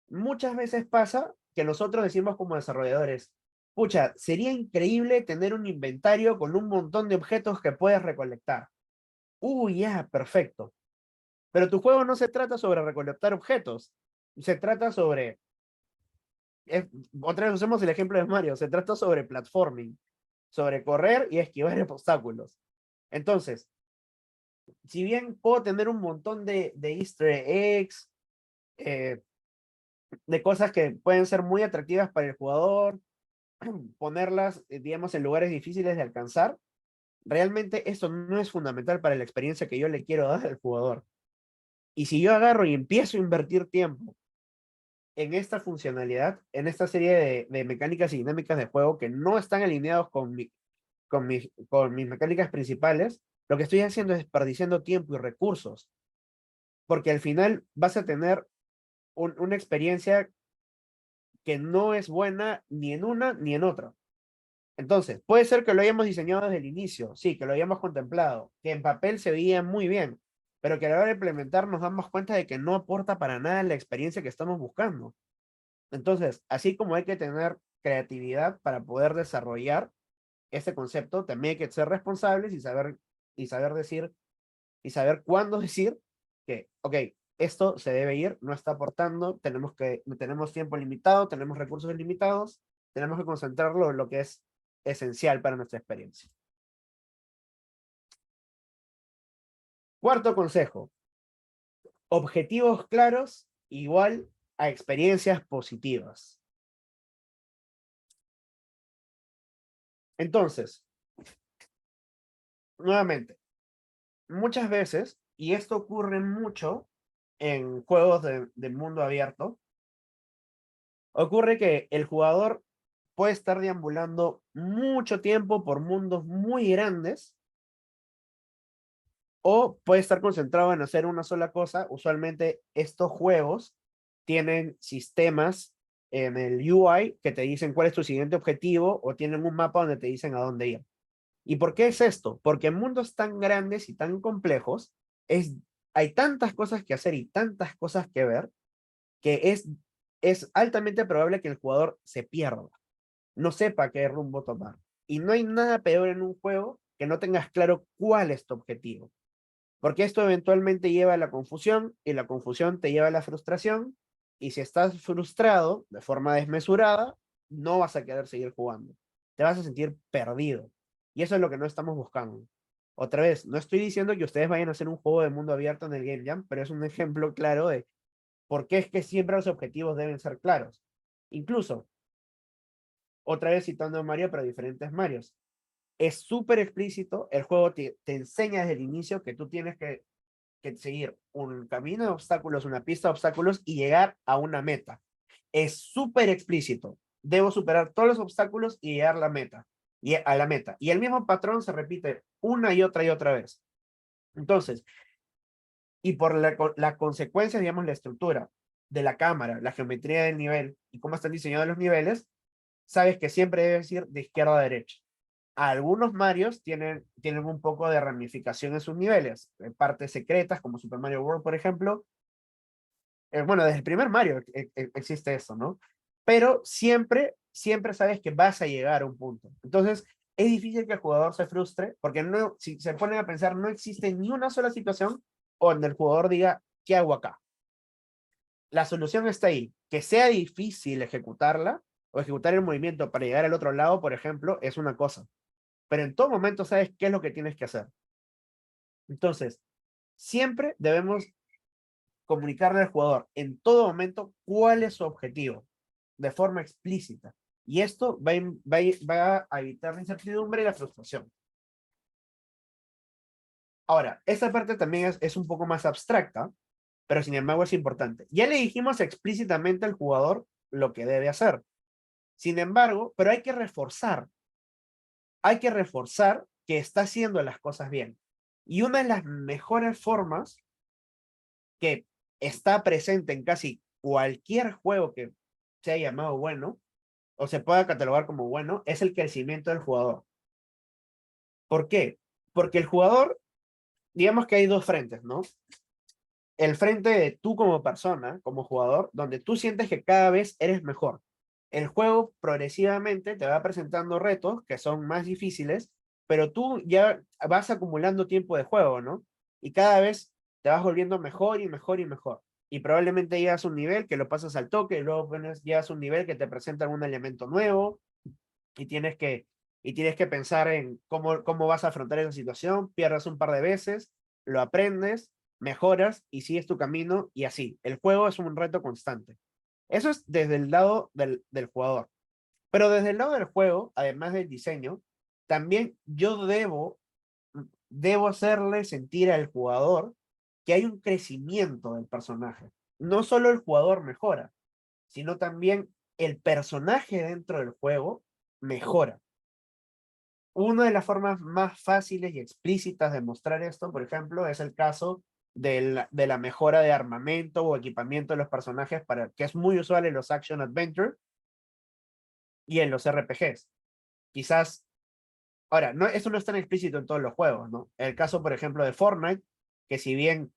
muchas veces pasa que nosotros decimos como desarrolladores, pucha, sería increíble tener un inventario con un montón de objetos que puedes recolectar. Ya, perfecto. Pero tu juego no se trata sobre recolectar objetos, se trata sobre, otra vez usemos el ejemplo de Mario, se trata sobre platforming, sobre correr y esquivar obstáculos. Entonces, si bien puedo tener un montón de easter eggs, eh, de cosas que pueden ser muy atractivas para el jugador, ponerlas, digamos, en lugares difíciles de alcanzar, realmente esto no es fundamental para la experiencia que yo le quiero dar al jugador. Y si yo agarro y empiezo a invertir tiempo en esta funcionalidad, en esta serie de mecánicas y dinámicas de juego que no están alineados con mis mecánicas principales, lo que estoy haciendo es desperdiciando tiempo y recursos, porque al final vas a tener una experiencia que no es buena ni en una ni en otra. Entonces, puede ser que lo hayamos diseñado desde el inicio, sí, que lo hayamos contemplado, que en papel se veía muy bien, pero que a la hora de implementar nos damos cuenta de que no aporta para nada la experiencia que estamos buscando. Entonces, así como hay que tener creatividad para poder desarrollar este concepto, también hay que ser responsables y saber decir, y saber cuándo decir que, ok, esto se debe ir, no está aportando, tenemos tiempo limitado, tenemos recursos limitados, tenemos que concentrarlo en lo que es esencial para nuestra experiencia. Cuarto consejo, objetivos claros igual a experiencias positivas. Entonces, nuevamente, muchas veces, y esto ocurre mucho en juegos de mundo abierto, ocurre que el jugador puede estar deambulando mucho tiempo por mundos muy grandes o puede estar concentrado en hacer una sola cosa. Usualmente estos juegos tienen sistemas en el UI que te dicen cuál es tu siguiente objetivo o tienen un mapa donde te dicen a dónde ir. ¿Y por qué es esto? Porque en mundos tan grandes y tan complejos hay tantas cosas que hacer y tantas cosas que ver que es altamente probable que el jugador se pierda, no sepa qué rumbo tomar. Y no hay nada peor en un juego que no tengas claro cuál es tu objetivo. Porque esto eventualmente lleva a la confusión y la confusión te lleva a la frustración. Y si estás frustrado de forma desmesurada, no vas a querer seguir jugando. Te vas a sentir perdido. Y eso es lo que no estamos buscando. Otra vez, no estoy diciendo que ustedes vayan a hacer un juego de mundo abierto en el Game Jam, pero es un ejemplo claro de por qué es que siempre los objetivos deben ser claros. Incluso, otra vez citando a Mario, pero diferentes Marios. Es súper explícito, el juego te enseña desde el inicio que tú tienes que seguir un camino de obstáculos, una pista de obstáculos y llegar a una meta. Es súper explícito. Debo superar todos los obstáculos y llegar a la meta. Y el mismo patrón se repite una y otra vez. Entonces, y por la consecuencia, digamos, la estructura de la cámara, la geometría del nivel y cómo están diseñados los niveles, sabes que siempre debes ir de izquierda a derecha. Algunos Marios tienen un poco de ramificación en sus niveles, en partes secretas, como Super Mario World, por ejemplo. Bueno, desde el primer Mario existe eso, ¿no? Pero siempre sabes que vas a llegar a un punto. Entonces, es difícil que el jugador se frustre, porque no, si se ponen a pensar, no existe ni una sola situación donde el jugador diga, ¿qué hago acá? La solución está ahí. Que sea difícil ejecutarla o ejecutar el movimiento para llegar al otro lado, por ejemplo, es una cosa. Pero en todo momento sabes qué es lo que tienes que hacer. Entonces, siempre debemos comunicarle al jugador en todo momento cuál es su objetivo, de forma explícita. Y esto va a evitar la incertidumbre y la frustración. Ahora, esta parte también es un poco más abstracta, pero sin embargo es importante. Ya le dijimos explícitamente al jugador lo que debe hacer. Sin embargo, pero hay que reforzar que está haciendo las cosas bien. Y una de las mejores formas que está presente en casi cualquier juego que se haya llamado bueno o se pueda catalogar como bueno es el crecimiento del jugador. ¿Por qué? Porque el jugador, digamos que hay dos frentes, ¿no? El frente de tú como persona, como jugador, donde tú sientes que cada vez eres mejor. El juego progresivamente te va presentando retos que son más difíciles, pero tú ya vas acumulando tiempo de juego, ¿no? Y cada vez te vas volviendo mejor y mejor y mejor. Y probablemente llegas a un nivel que lo pasas al toque, y luego llegas a un nivel que te presenta algún elemento nuevo y tienes que pensar en cómo vas a afrontar esa situación, pierdes un par de veces, lo aprendes, mejoras y sigues tu camino y así. El juego es un reto constante. Eso es desde el lado del jugador. Pero desde el lado del juego, además del diseño, también yo debo hacerle sentir al jugador que hay un crecimiento del personaje. No solo el jugador mejora, sino también el personaje dentro del juego mejora. Una de las formas más fáciles y explícitas de mostrar esto, por ejemplo, es el caso de la mejora de armamento o equipamiento de los personajes, que es muy usual en los Action Adventure y en los RPGs. Quizás, ahora, no, esto no es tan explícito en todos los juegos, ¿no? El caso, por ejemplo, de Fortnite, que si bien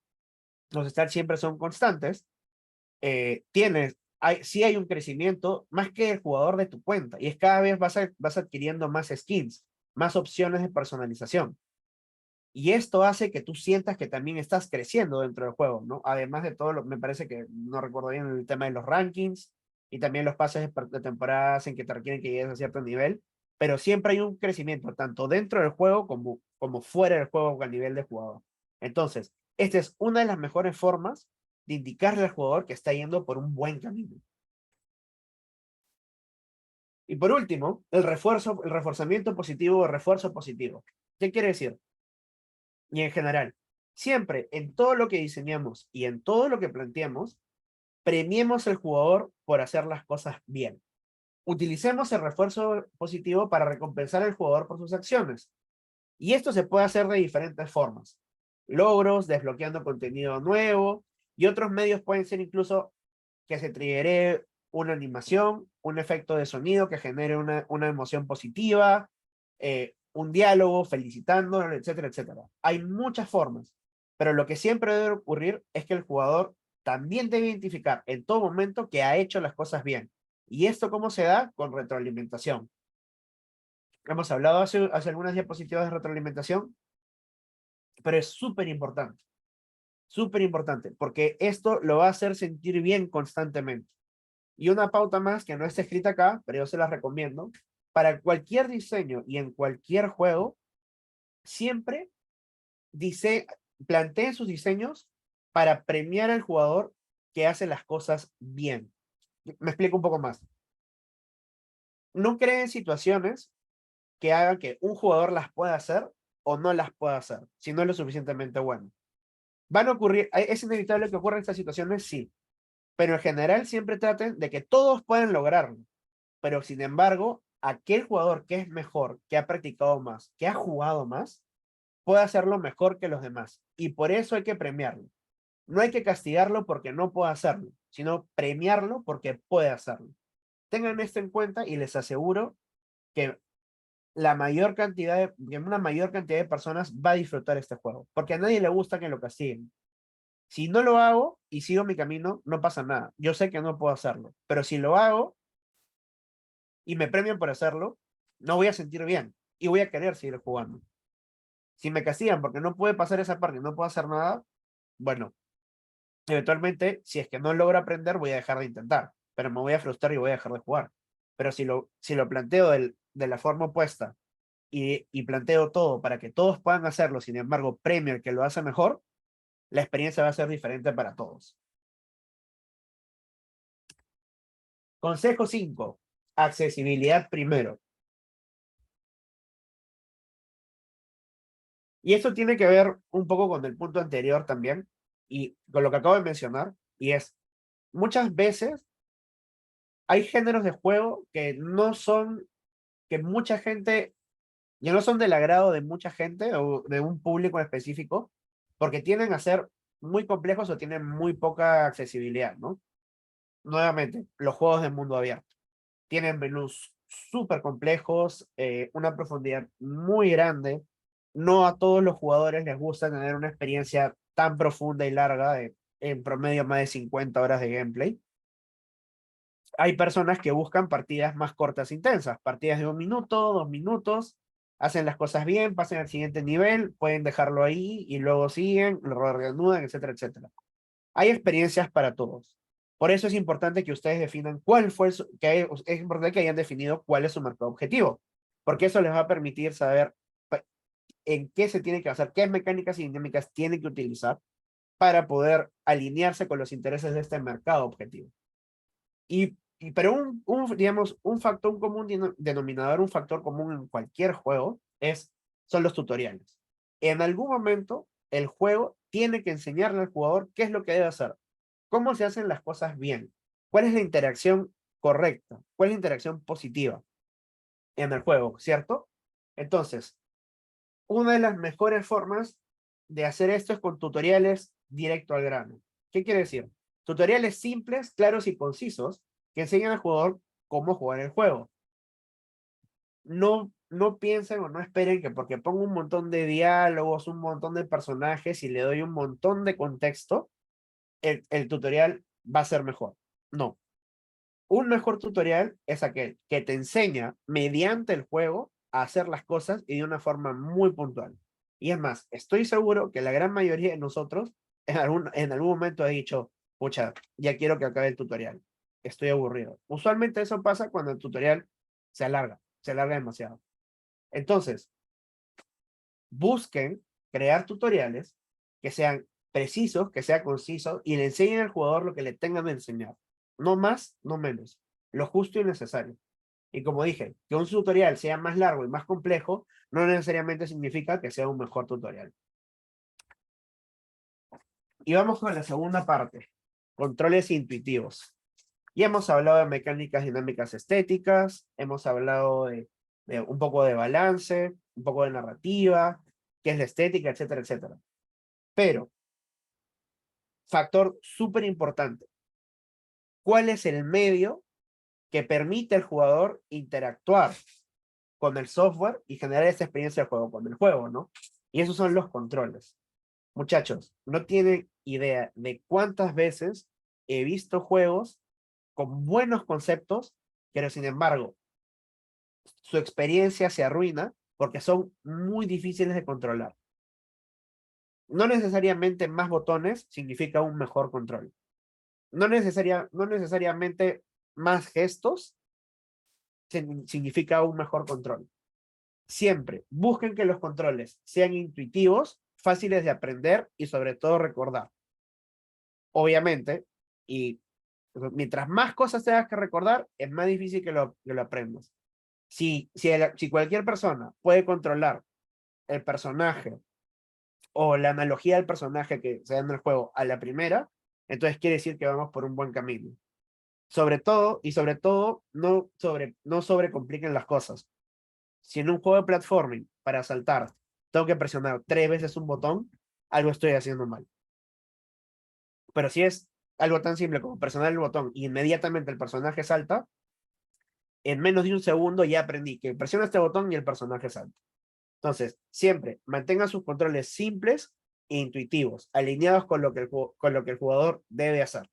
los stats siempre son constantes, sí hay un crecimiento más que el jugador de tu cuenta, y es cada vez vas adquiriendo más skins, más opciones de personalización. Y esto hace que tú sientas que también estás creciendo dentro del juego, ¿no? Además de todo, me parece que, no recuerdo bien el tema de los rankings y también los pases de temporadas en que te requieren que llegues a cierto nivel, pero siempre hay un crecimiento tanto dentro del juego como fuera del juego a nivel de jugador. Entonces, esta es una de las mejores formas de indicarle al jugador que está yendo por un buen camino. Y por último, el reforzamiento positivo o refuerzo positivo. ¿Qué quiere decir? Y en general, siempre en todo lo que diseñamos y en todo lo que planteamos, premiemos al jugador por hacer las cosas bien. Utilicemos el refuerzo positivo para recompensar al jugador por sus acciones. Y esto se puede hacer de diferentes formas. Logros, desbloqueando contenido nuevo, y otros medios pueden ser incluso que se triggere una animación, un efecto de sonido que genere una emoción positiva, un diálogo felicitándolo, etcétera, etcétera. Hay muchas formas, pero lo que siempre debe ocurrir es que el jugador también debe identificar en todo momento que ha hecho las cosas bien. ¿Y esto cómo se da? Con retroalimentación. Hemos hablado hace algunas diapositivas de retroalimentación, pero es súper importante, porque esto lo va a hacer sentir bien constantemente. Y una pauta más que no está escrita acá, pero yo se la recomiendo, para cualquier diseño y en cualquier juego, siempre planteen sus diseños para premiar al jugador que hace las cosas bien. Me explico un poco más. No creen situaciones que hagan que un jugador las pueda hacer o no las pueda hacer, si no es lo suficientemente bueno. ¿Van a ocurrir, es inevitable que ocurran estas situaciones? Sí, pero en general siempre traten de que todos puedan lograrlo. Pero sin embargo, aquel jugador que es mejor, que ha practicado más, que ha jugado más, puede hacerlo mejor que los demás. Y por eso hay que premiarlo. No hay que castigarlo porque no puede hacerlo, sino premiarlo porque puede hacerlo. Tengan esto en cuenta y les aseguro que una mayor cantidad de personas va a disfrutar este juego, porque a nadie le gusta que lo castiguen. Si no lo hago y sigo mi camino, no pasa nada. Yo sé que no puedo hacerlo, pero si lo hago y me premian por hacerlo, no voy a sentir bien y voy a querer seguir jugando. Si me castigan porque no puede pasar esa parte y no puedo hacer nada, bueno, eventualmente, si es que no logro aprender, voy a dejar de intentar, pero me voy a frustrar y voy a dejar de jugar. Pero si lo planteo de la forma opuesta y planteo todo para que todos puedan hacerlo, sin embargo, premio el que lo hace mejor, la experiencia va a ser diferente para todos. Consejo 5. Accesibilidad primero. Y esto tiene que ver un poco con el punto anterior también y con lo que acabo de mencionar, y es, muchas veces hay géneros de juego que mucha gente, ya no son del agrado de mucha gente o de un público específico, porque tienden a ser muy complejos o tienen muy poca accesibilidad, ¿no? Nuevamente, los juegos de mundo abierto. Tienen menús súper complejos, una profundidad muy grande. No a todos los jugadores les gusta tener una experiencia tan profunda y larga, en promedio más de 50 horas de gameplay. Hay personas que buscan partidas más cortas e intensas, partidas de 1 minuto, 2 minutos, hacen las cosas bien, pasan al siguiente nivel, pueden dejarlo ahí y luego siguen, lo reanudan, etcétera, etcétera. Hay experiencias para todos. Por eso es importante que ustedes definan es importante que hayan definido cuál es su mercado objetivo, porque eso les va a permitir saber en qué se tiene que hacer, qué mecánicas y dinámicas tienen que utilizar para poder alinearse con los intereses de este mercado objetivo. Pero digamos, un común denominador, un factor común en cualquier juego son los tutoriales. En algún momento, el juego tiene que enseñarle al jugador qué es lo que debe hacer, cómo se hacen las cosas bien, cuál es la interacción correcta, cuál es la interacción positiva en el juego, ¿cierto? Entonces, una de las mejores formas de hacer esto es con tutoriales directo al grano. ¿Qué quiere decir? Tutoriales simples, claros y concisos que enseñan al jugador cómo jugar el juego. No piensen o no esperen que porque pongo un montón de diálogos, un montón de personajes y le doy un montón de contexto, el tutorial va a ser mejor. No. Un mejor tutorial es aquel que te enseña mediante el juego a hacer las cosas y de una forma muy puntual. Y es más, estoy seguro que la gran mayoría de nosotros en algún momento ha dicho, pucha, ya quiero que acabe el tutorial. Estoy aburrido. Usualmente eso pasa cuando el tutorial se alarga demasiado. Entonces, busquen crear tutoriales que sean precisos, que sean concisos y le enseñen al jugador lo que le tengan de enseñar. No más, no menos. Lo justo y necesario. Y como dije, que un tutorial sea más largo y más complejo, no necesariamente significa que sea un mejor tutorial. Y vamos con la segunda parte, controles intuitivos. Ya hemos hablado de mecánicas dinámicas estéticas, hemos hablado de un poco de balance, un poco de narrativa, qué es la estética, etcétera, etcétera. Pero, factor súper importante, ¿cuál es el medio que permite al jugador interactuar con el software y generar esa experiencia de juego con el juego, ¿no? Y esos son los controles. Muchachos, no tienen idea de cuántas veces he visto juegos con buenos conceptos, pero sin embargo, su experiencia se arruina porque son muy difíciles de controlar. No necesariamente más botones significa un mejor control. No necesariamente más gestos significa un mejor control. Siempre busquen que los controles sean intuitivos, fáciles de aprender y sobre todo recordar. Obviamente, y mientras más cosas tengas que recordar, es más difícil que lo aprendas. Si cualquier persona puede controlar el personaje o la analogía del personaje que se da en el juego a la primera, entonces quiere decir que vamos por un buen camino. Sobre todo, no sobrecompliquen las cosas. Si en un juego de platforming, para saltar, tengo que presionar 3 veces un botón, algo estoy haciendo mal. Pero si es algo tan simple como presionar el botón y inmediatamente el personaje salta, en menos de un segundo ya aprendí que presiona este botón y el personaje salta. Entonces, siempre mantengan sus controles simples e intuitivos, alineados con lo que el jugador debe hacer.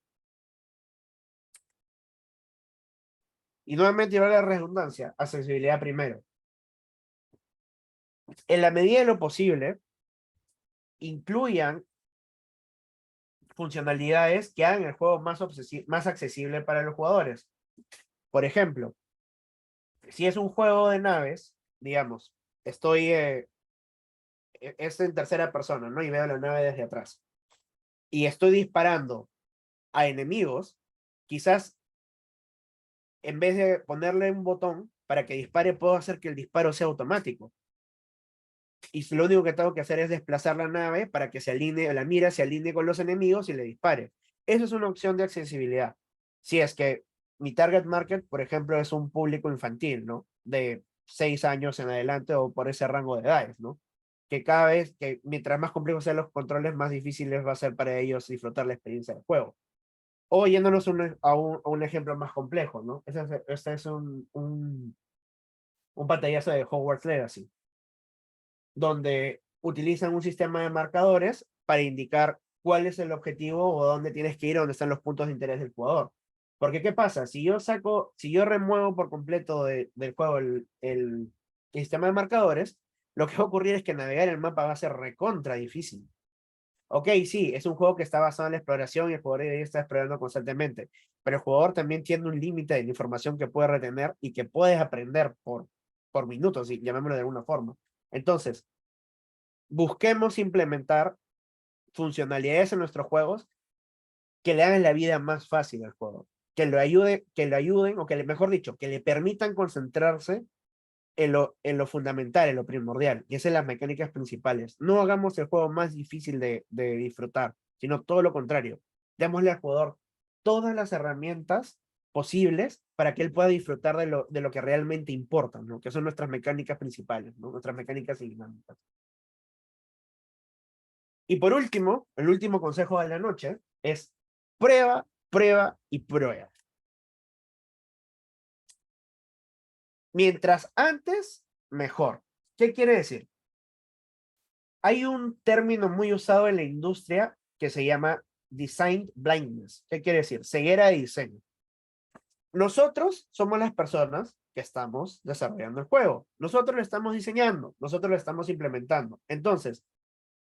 Y nuevamente, llevar la redundancia, accesibilidad primero. En la medida de lo posible, incluyan funcionalidades que hagan el juego más accesible para los jugadores. Por ejemplo, si es un juego de naves, digamos, es en tercera persona, ¿no? Y veo la nave desde atrás. Y estoy disparando a enemigos, quizás en vez de ponerle un botón para que dispare, puedo hacer que el disparo sea automático. Y lo único que tengo que hacer es desplazar la nave para que la mira se alinee con los enemigos y le dispare. Eso es una opción de accesibilidad. Si es que mi target market, por ejemplo, es un público infantil, ¿no? De 6 años en adelante o por ese rango de edades, ¿no? Que mientras más complejos sean los controles, más difíciles va a ser para ellos disfrutar la experiencia del juego. O yéndonos a un ejemplo más complejo, ¿no? Este es un pantallazo de Hogwarts Legacy, donde utilizan un sistema de marcadores para indicar cuál es el objetivo o dónde tienes que ir, dónde están los puntos de interés del jugador. Porque, ¿qué pasa? Si yo remuevo por completo del juego y sistema de marcadores, lo que va a ocurrir es que navegar el mapa va a ser recontra difícil. Ok, sí, es un juego que está basado en la exploración y el jugador está explorando constantemente, pero el jugador también tiene un límite de la información que puede retener y que puedes aprender por minutos, y llamémoslo de alguna forma. Entonces, busquemos implementar funcionalidades en nuestros juegos que le hagan la vida más fácil al juego, que lo ayuden, o mejor dicho, que le permitan concentrarse en lo fundamental, en lo primordial, y esas son las mecánicas principales. No hagamos el juego más difícil de disfrutar, sino todo lo contrario. Démosle al jugador todas las herramientas posibles para que él pueda disfrutar de lo que realmente importa, ¿no? Que son nuestras mecánicas principales, ¿no? Nuestras mecánicas y dinámicas. Y por último, el último consejo de la noche es prueba, prueba y prueba. Mientras antes, mejor. ¿Qué quiere decir? Hay un término muy usado en la industria que se llama design blindness. ¿Qué quiere decir? Ceguera de diseño. Nosotros somos las personas que estamos desarrollando el juego. Nosotros lo estamos diseñando, nosotros lo estamos implementando. Entonces,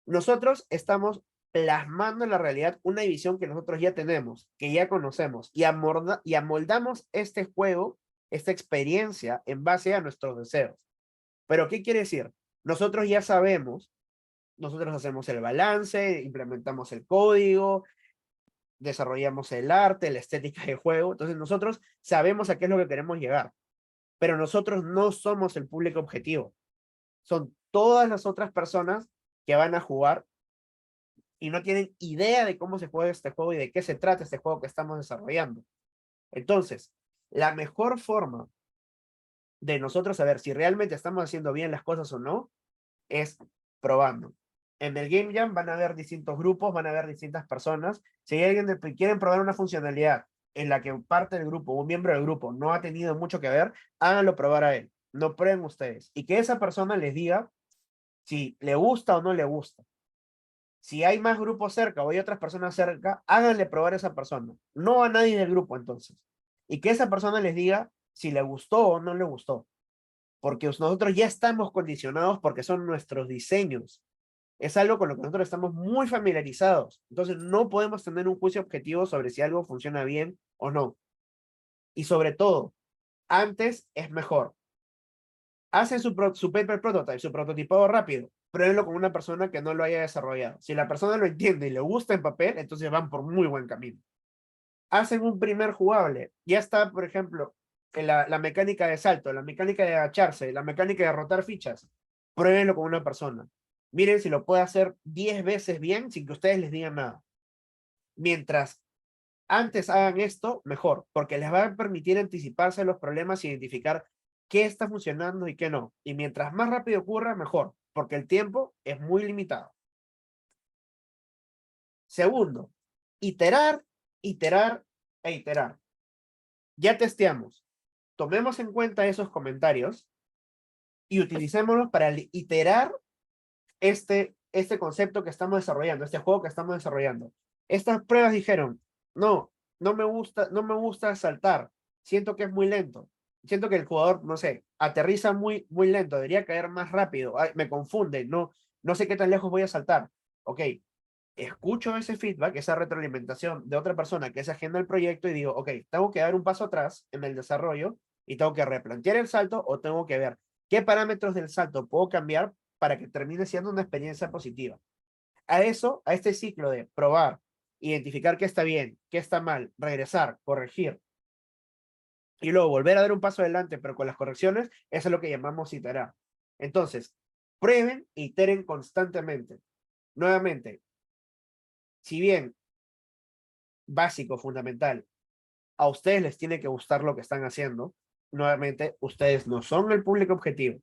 nosotros estamos plasmando en la realidad una visión que nosotros ya tenemos, que ya conocemos, y amoldamos este juego, esta experiencia, en base a nuestros deseos. ¿Pero qué quiere decir? Nosotros ya sabemos, nosotros hacemos el balance, implementamos el código, desarrollamos el arte, la estética del juego. Entonces nosotros sabemos a qué es lo que queremos llegar, pero nosotros no somos el público objetivo. Son todas las otras personas que van a jugar y no tienen idea de cómo se juega este juego y de qué se trata este juego que estamos desarrollando. Entonces, la mejor forma de nosotros saber si realmente estamos haciendo bien las cosas o no es probando. En el Game Jam van a haber distintos grupos, van a haber distintas personas. Si hay alguien que quieren probar una funcionalidad en la que parte del grupo, un miembro del grupo, no ha tenido mucho que ver, háganlo probar a él. No prueben ustedes. Y que esa persona les diga si le gusta o no le gusta. Si hay más grupos cerca o hay otras personas cerca, háganle probar a esa persona. No a nadie del grupo, entonces. Y que esa persona les diga si le gustó o no le gustó. Porque nosotros ya estamos condicionados porque son nuestros diseños. Es algo con lo que nosotros estamos muy familiarizados. Entonces no podemos tener un juicio objetivo sobre si algo funciona bien o no. Y sobre todo, antes es mejor. Hacen su paper prototype, su prototipado rápido. Pruébenlo con una persona que no lo haya desarrollado. Si la persona lo entiende y le gusta en papel, entonces van por muy buen camino. Hacen un primer jugable. Ya está, por ejemplo, en la mecánica de salto, la mecánica de agacharse, la mecánica de rotar fichas. Pruébenlo con una persona. Miren si lo puede hacer 10 veces bien sin que ustedes les digan nada. Mientras antes hagan esto, mejor, porque les va a permitir anticiparse a los problemas y identificar qué está funcionando y qué no. Y mientras más rápido ocurra, mejor, porque el tiempo es muy limitado. Segundo, iterar, iterar e iterar. Ya testeamos. Tomemos en cuenta esos comentarios y utilicémoslos para iterar este concepto que estamos desarrollando, este juego que estamos desarrollando. Estas pruebas dijeron, no, no me gusta saltar, siento que es muy lento, siento que el jugador, no sé, aterriza muy, muy lento, debería caer más rápido, ay, me confunde, no sé qué tan lejos voy a saltar. Ok, escucho ese feedback, esa retroalimentación de otra persona que es ajena al proyecto y digo, ok, tengo que dar un paso atrás en el desarrollo y tengo que replantear el salto o tengo que ver qué parámetros del salto puedo cambiar para que termine siendo una experiencia positiva. A eso, a este ciclo de probar, identificar qué está bien, qué está mal, regresar, corregir y luego volver a dar un paso adelante, pero con las correcciones, eso es lo que llamamos iterar. Entonces, prueben e iteren constantemente. Nuevamente, si bien básico, fundamental, a ustedes les tiene que gustar lo que están haciendo, nuevamente, ustedes no son el público objetivo.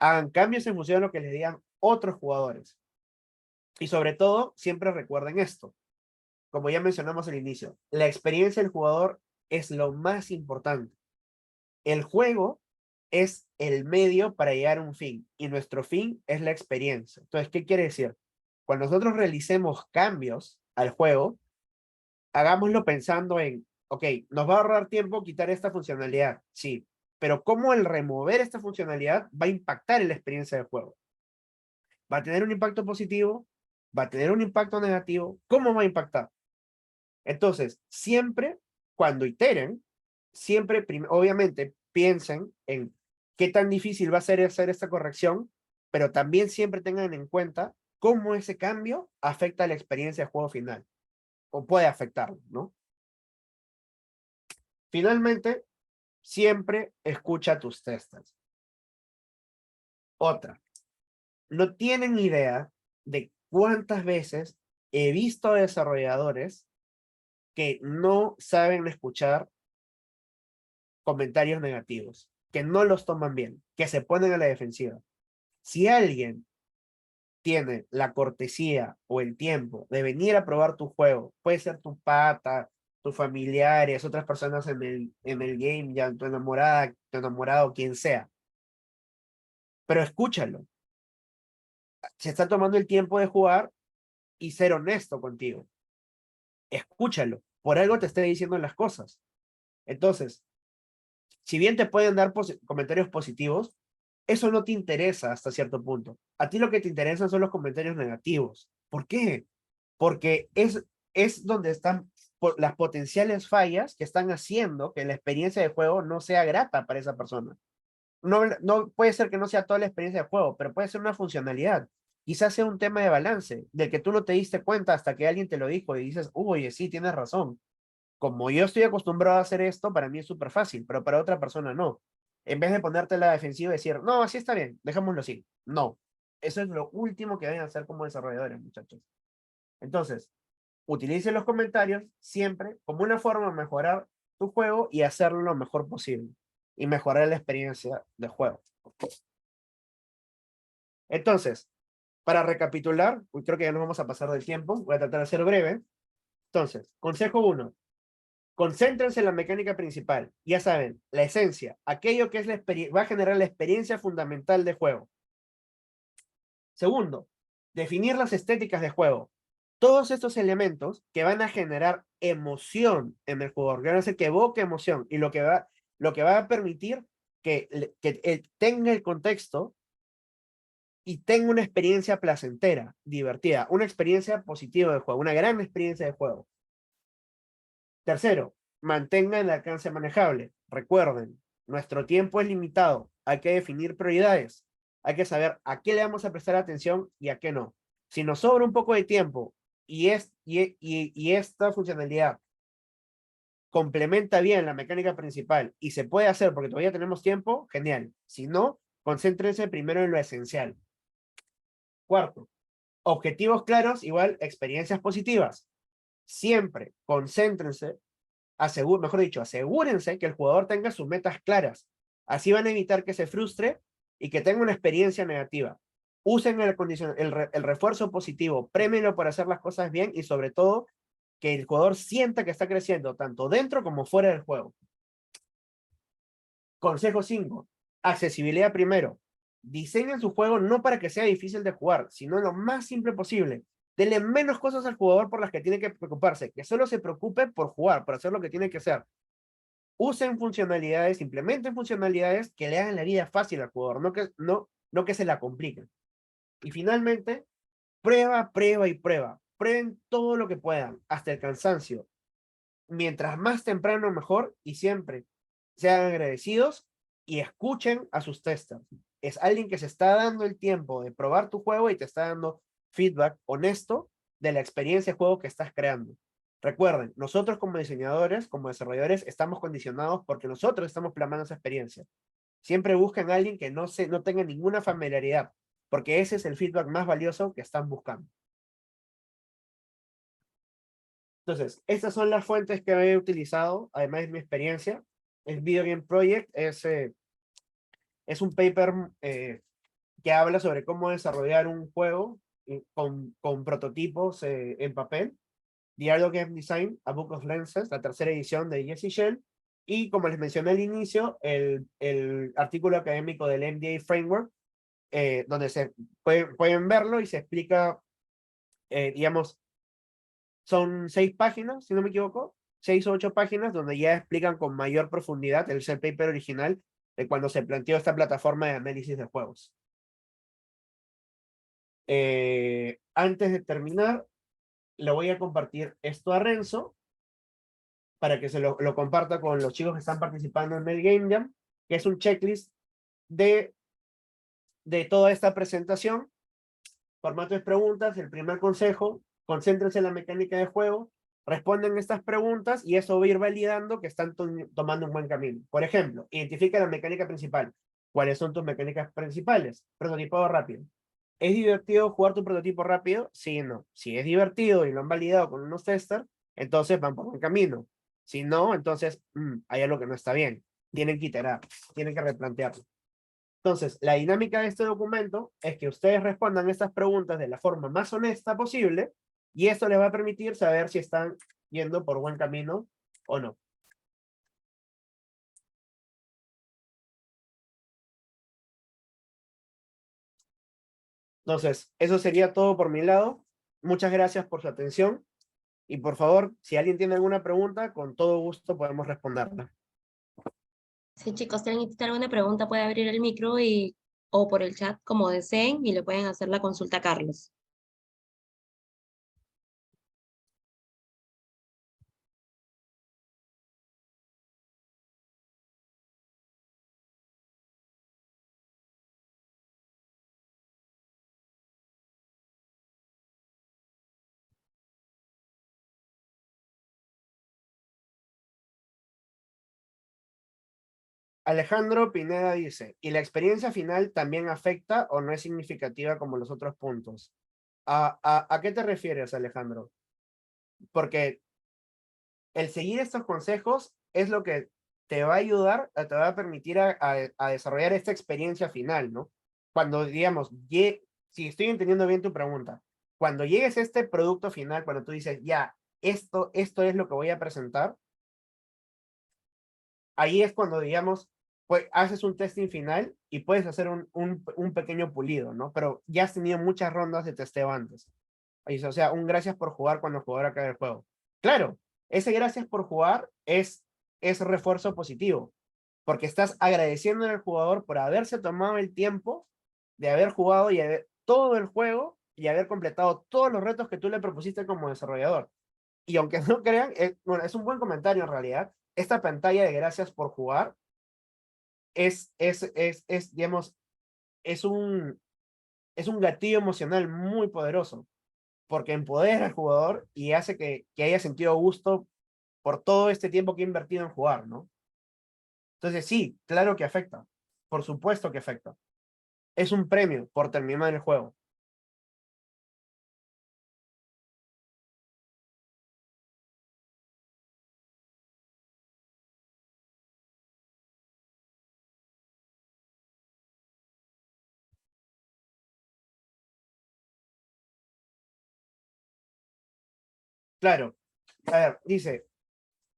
Hagan cambios en función de lo que les digan otros jugadores. Y sobre todo, siempre recuerden esto. Como ya mencionamos al inicio, la experiencia del jugador es lo más importante. El juego es el medio para llegar a un fin y nuestro fin es la experiencia. Entonces, ¿qué quiere decir? Cuando nosotros realicemos cambios al juego, hagámoslo pensando en, ok, ¿nos va a ahorrar tiempo quitar esta funcionalidad? Sí. pero cómo el remover esta funcionalidad va a impactar en la experiencia de juego. ¿Va a tener un impacto positivo? ¿Va a tener un impacto negativo? ¿Cómo va a impactar? Entonces, siempre cuando iteren, siempre, obviamente, piensen en qué tan difícil va a ser hacer esta corrección, pero también siempre tengan en cuenta cómo ese cambio afecta la experiencia de juego final, o puede afectarlo, ¿no? Finalmente, siempre escucha tus testers. Otra, no tienen idea de cuántas veces he visto desarrolladores que no saben escuchar comentarios negativos, que no los toman bien, que se ponen a la defensiva. Si alguien tiene la cortesía o el tiempo de venir a probar tu juego, puede ser tu pata, tus familiares, otras personas en el game, ya tu enamorada, tu enamorado, quien sea, pero escúchalo. Se está tomando el tiempo de jugar y ser honesto contigo. Escúchalo. Por algo te estoy diciendo las cosas. Entonces, si bien te pueden dar comentarios positivos, eso no te interesa hasta cierto punto. A ti lo que te interesan son los comentarios negativos. ¿Por qué? Porque es donde están las potenciales fallas que están haciendo que la experiencia de juego no sea grata para esa persona. No puede ser que no sea toda la experiencia de juego, pero puede ser una funcionalidad. Quizás sea un tema de balance, del que tú no te diste cuenta hasta que alguien te lo dijo y dices, oye, sí, tienes razón. Como yo estoy acostumbrado a hacer esto, para mí es súper fácil, pero para otra persona no. En vez de ponerte a la defensiva y decir, no, así está bien, dejémoslo así. No. Eso es lo último que deben hacer como desarrolladores, muchachos. Entonces, utilice los comentarios siempre como una forma de mejorar tu juego y hacerlo lo mejor posible. Y mejorar la experiencia de juego. Entonces, para recapitular, creo que ya nos vamos a pasar del tiempo, voy a tratar de ser breve. Entonces, consejo 1, concéntrense en la mecánica principal. Ya saben, la esencia, aquello que es va a generar la experiencia fundamental de juego. Segundo, definir las estéticas de juego. Todos estos elementos que van a generar emoción en el jugador, que van a hacer que evoque emoción y lo que va a permitir que él tenga el contexto y tenga una experiencia placentera, divertida, una experiencia positiva de juego, una gran experiencia de juego. Tercero, mantenga el alcance manejable. Recuerden, nuestro tiempo es limitado. Hay que definir prioridades. Hay que saber a qué le vamos a prestar atención y a qué no. Si nos sobra un poco de tiempo y esta funcionalidad complementa bien la mecánica principal y se puede hacer porque todavía tenemos tiempo, genial. Si no, concéntrense primero en lo esencial. Cuarto, objetivos claros igual experiencias positivas. Siempre concéntrense, mejor dicho, asegúrense que el jugador tenga sus metas claras. Así van a evitar que se frustre y que tenga una experiencia negativa. Usen el refuerzo positivo, prémienlo por hacer las cosas bien y sobre todo que el jugador sienta que está creciendo tanto dentro como fuera del juego. Consejo 5, accesibilidad primero. Diseñen su juego no para que sea difícil de jugar, sino lo más simple posible. Denle menos cosas al jugador por las que tiene que preocuparse, que solo se preocupe por jugar, por hacer lo que tiene que hacer. Usen funcionalidades, implementen funcionalidades que le hagan la vida fácil al jugador, no que se la compliquen. Y finalmente, prueba, prueba y prueba. Prueben todo lo que puedan, hasta el cansancio. Mientras más temprano, mejor, y siempre sean agradecidos y escuchen a sus testers. Es alguien que se está dando el tiempo de probar tu juego y te está dando feedback honesto de la experiencia de juego que estás creando. Recuerden, nosotros como diseñadores, como desarrolladores, estamos condicionados porque nosotros estamos plasmando esa experiencia. Siempre busquen a alguien que no tenga ninguna familiaridad, porque ese es el feedback más valioso que están buscando. Entonces, estas son las fuentes que he utilizado, además de mi experiencia. El Video Game Project es un paper que habla sobre cómo desarrollar un juego con prototipos en papel. The Art of Game Design, A Book of Lenses, la tercera edición de Jesse Shell. Y como les mencioné al inicio, el artículo académico del MDA Framework, donde pueden verlo y se explica, digamos, son 6 páginas, si no me equivoco, 6 o 8 páginas, donde ya explican con mayor profundidad el paper original, de cuando se planteó esta plataforma de análisis de juegos. Antes de terminar, le voy a compartir esto a Renzo para que se lo comparta con los chicos que están participando en el Game Jam, que es un checklist de toda esta presentación. Formato de preguntas, el primer consejo, concéntrense en la mecánica de juego, responden estas preguntas y eso va a ir validando que están tomando un buen camino. Por ejemplo, identifica la mecánica principal. ¿Cuáles son tus mecánicas principales? Prototipado rápido. ¿Es divertido jugar tu prototipo rápido? Sí y no. Si es divertido y lo han validado con unos testers, entonces van por buen camino. Si no, entonces hay algo que no está bien. Tienen que iterar, tienen que replantearlo. Entonces, la dinámica de este documento es que ustedes respondan estas preguntas de la forma más honesta posible y esto les va a permitir saber si están yendo por buen camino o no. Entonces, eso sería todo por mi lado. Muchas gracias por su atención y por favor, si alguien tiene alguna pregunta, con todo gusto podemos responderla. Sí, chicos, si alguien tiene alguna pregunta, puede abrir el micro o por el chat, como deseen, y le pueden hacer la consulta a Carlos. Alejandro Pineda dice, ¿y la experiencia final también afecta o no es significativa como los otros puntos? ¿A qué te refieres, Alejandro? Porque el seguir estos consejos es lo que te va a ayudar, te va a permitir a desarrollar esta experiencia final, ¿no? Cuando, digamos, si estoy entendiendo bien tu pregunta, cuando llegues a este producto final, cuando tú dices, ya, esto es lo que voy a presentar, ahí es cuando, digamos, pues haces un testing final y puedes hacer un pequeño pulido, ¿no? Pero ya has tenido muchas rondas de testeo antes. Ahí dice, o sea, un gracias por jugar cuando el jugador acaba el juego. Claro, ese gracias por jugar es refuerzo positivo, porque estás agradeciendo al jugador por haberse tomado el tiempo de haber jugado y todo el juego y haber completado todos los retos que tú le propusiste como desarrollador. Y aunque no crean, bueno, es un buen comentario en realidad. Esta pantalla de gracias por jugar digamos, es un, es un gatillo emocional muy poderoso, porque empodera al jugador y hace que haya sentido gusto por todo este tiempo que ha invertido en jugar, ¿no? Entonces sí, claro que afecta, por supuesto que afecta. Es un premio por terminar el juego. Claro, a ver, dice,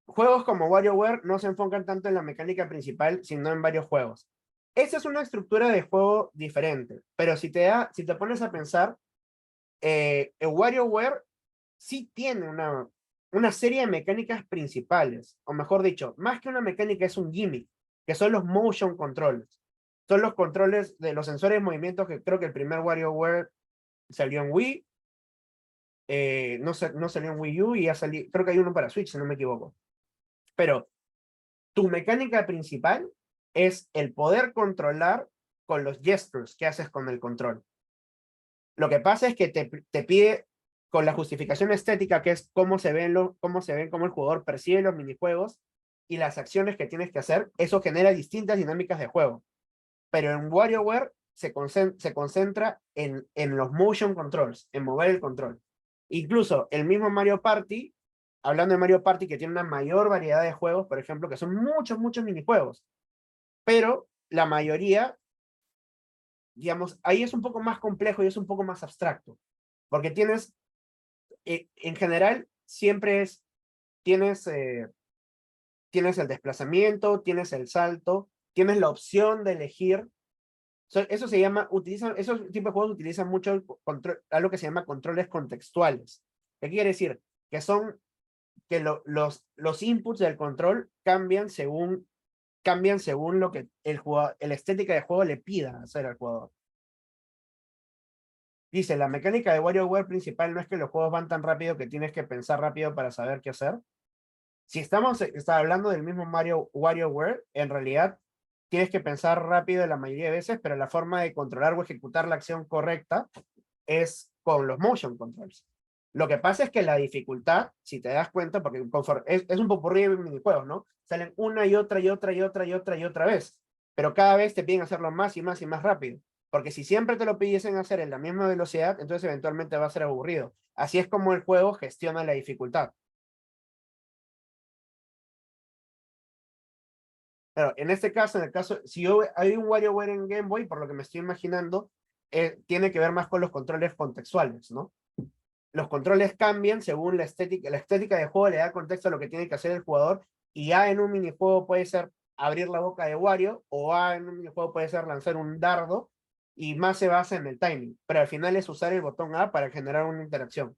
juegos como WarioWare no se enfocan tanto en la mecánica principal, sino en varios juegos. Esa es una estructura de juego diferente, pero si te pones a pensar, el WarioWare sí tiene una serie de mecánicas principales, o mejor dicho, más que una mecánica es un gimmick, que son los motion controls. Son los controles de los sensores de movimiento que creo que el primer WarioWare salió en Wii, no salió en Wii U y ya salió, creo que hay uno para Switch, si no me equivoco. Pero tu mecánica principal es el poder controlar con los gestures que haces con el control. Lo que pasa es que te pide con la justificación estética, que es cómo se ven, cómo el jugador percibe los minijuegos y las acciones que tienes que hacer, eso genera distintas dinámicas de juego. Pero en WarioWare se concentra en los motion controls, en mover el control. Incluso el mismo Mario Party, hablando de Mario Party, que tiene una mayor variedad de juegos, por ejemplo, que son muchos minijuegos, pero la mayoría, digamos, ahí es un poco más complejo y es un poco más abstracto, porque en general, siempre tienes el desplazamiento, tienes el salto, tienes la opción de elegir. Eso se llama, esos tipos de juegos utilizan mucho algo que se llama controles contextuales. ¿Qué quiere decir? Que son que los inputs del control cambian según cambian según lo que el jugador, la estética del juego le pida hacer al jugador. Dice, la mecánica de WarioWare principal no es que los juegos van tan rápido que tienes que pensar rápido para saber qué hacer. Si está hablando del mismo WarioWare, en realidad tienes que pensar rápido la mayoría de veces, pero la forma de controlar o ejecutar la acción correcta es con los motion controls. Lo que pasa es que la dificultad, si te das cuenta, porque es un popurrí de minijuegos, ¿no? Salen una y otra y otra y otra y otra y otra vez, pero cada vez te piden hacerlo más y más y más rápido, porque si siempre te lo pidiesen hacer en la misma velocidad, entonces eventualmente va a ser aburrido. Así es como el juego gestiona la dificultad. Pero en este caso, si hay un WarioWare en Game Boy, por lo que me estoy imaginando, tiene que ver más con los controles contextuales, ¿no? Los controles cambian según la estética del juego le da contexto a lo que tiene que hacer el jugador, y A en un minijuego puede ser abrir la boca de Wario, o A en un minijuego puede ser lanzar un dardo, y más se basa en el timing, pero al final es usar el botón A para generar una interacción.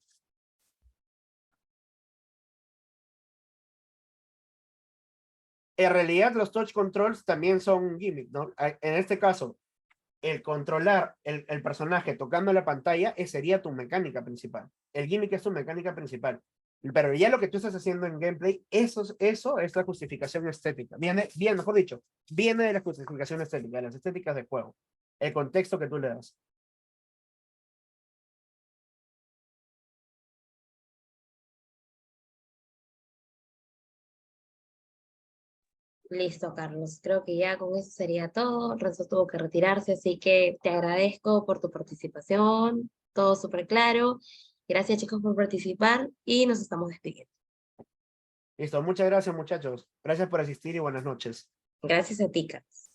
En realidad los touch controls también son un gimmick, ¿no? En este caso, el controlar el personaje tocando la pantalla sería tu mecánica principal. El gimmick es tu mecánica principal. Pero ya lo que tú estás haciendo en gameplay, eso es la justificación estética. Mejor dicho, viene de la justificación estética, de las estéticas del juego. El contexto que tú le das. Listo, Carlos. Creo que ya con eso sería todo. Renzo tuvo que retirarse, así que te agradezco por tu participación. Todo súper claro. Gracias, chicos, por participar y nos estamos despidiendo. Listo, muchas gracias, muchachos. Gracias por asistir y buenas noches. Gracias a ti, Carlos.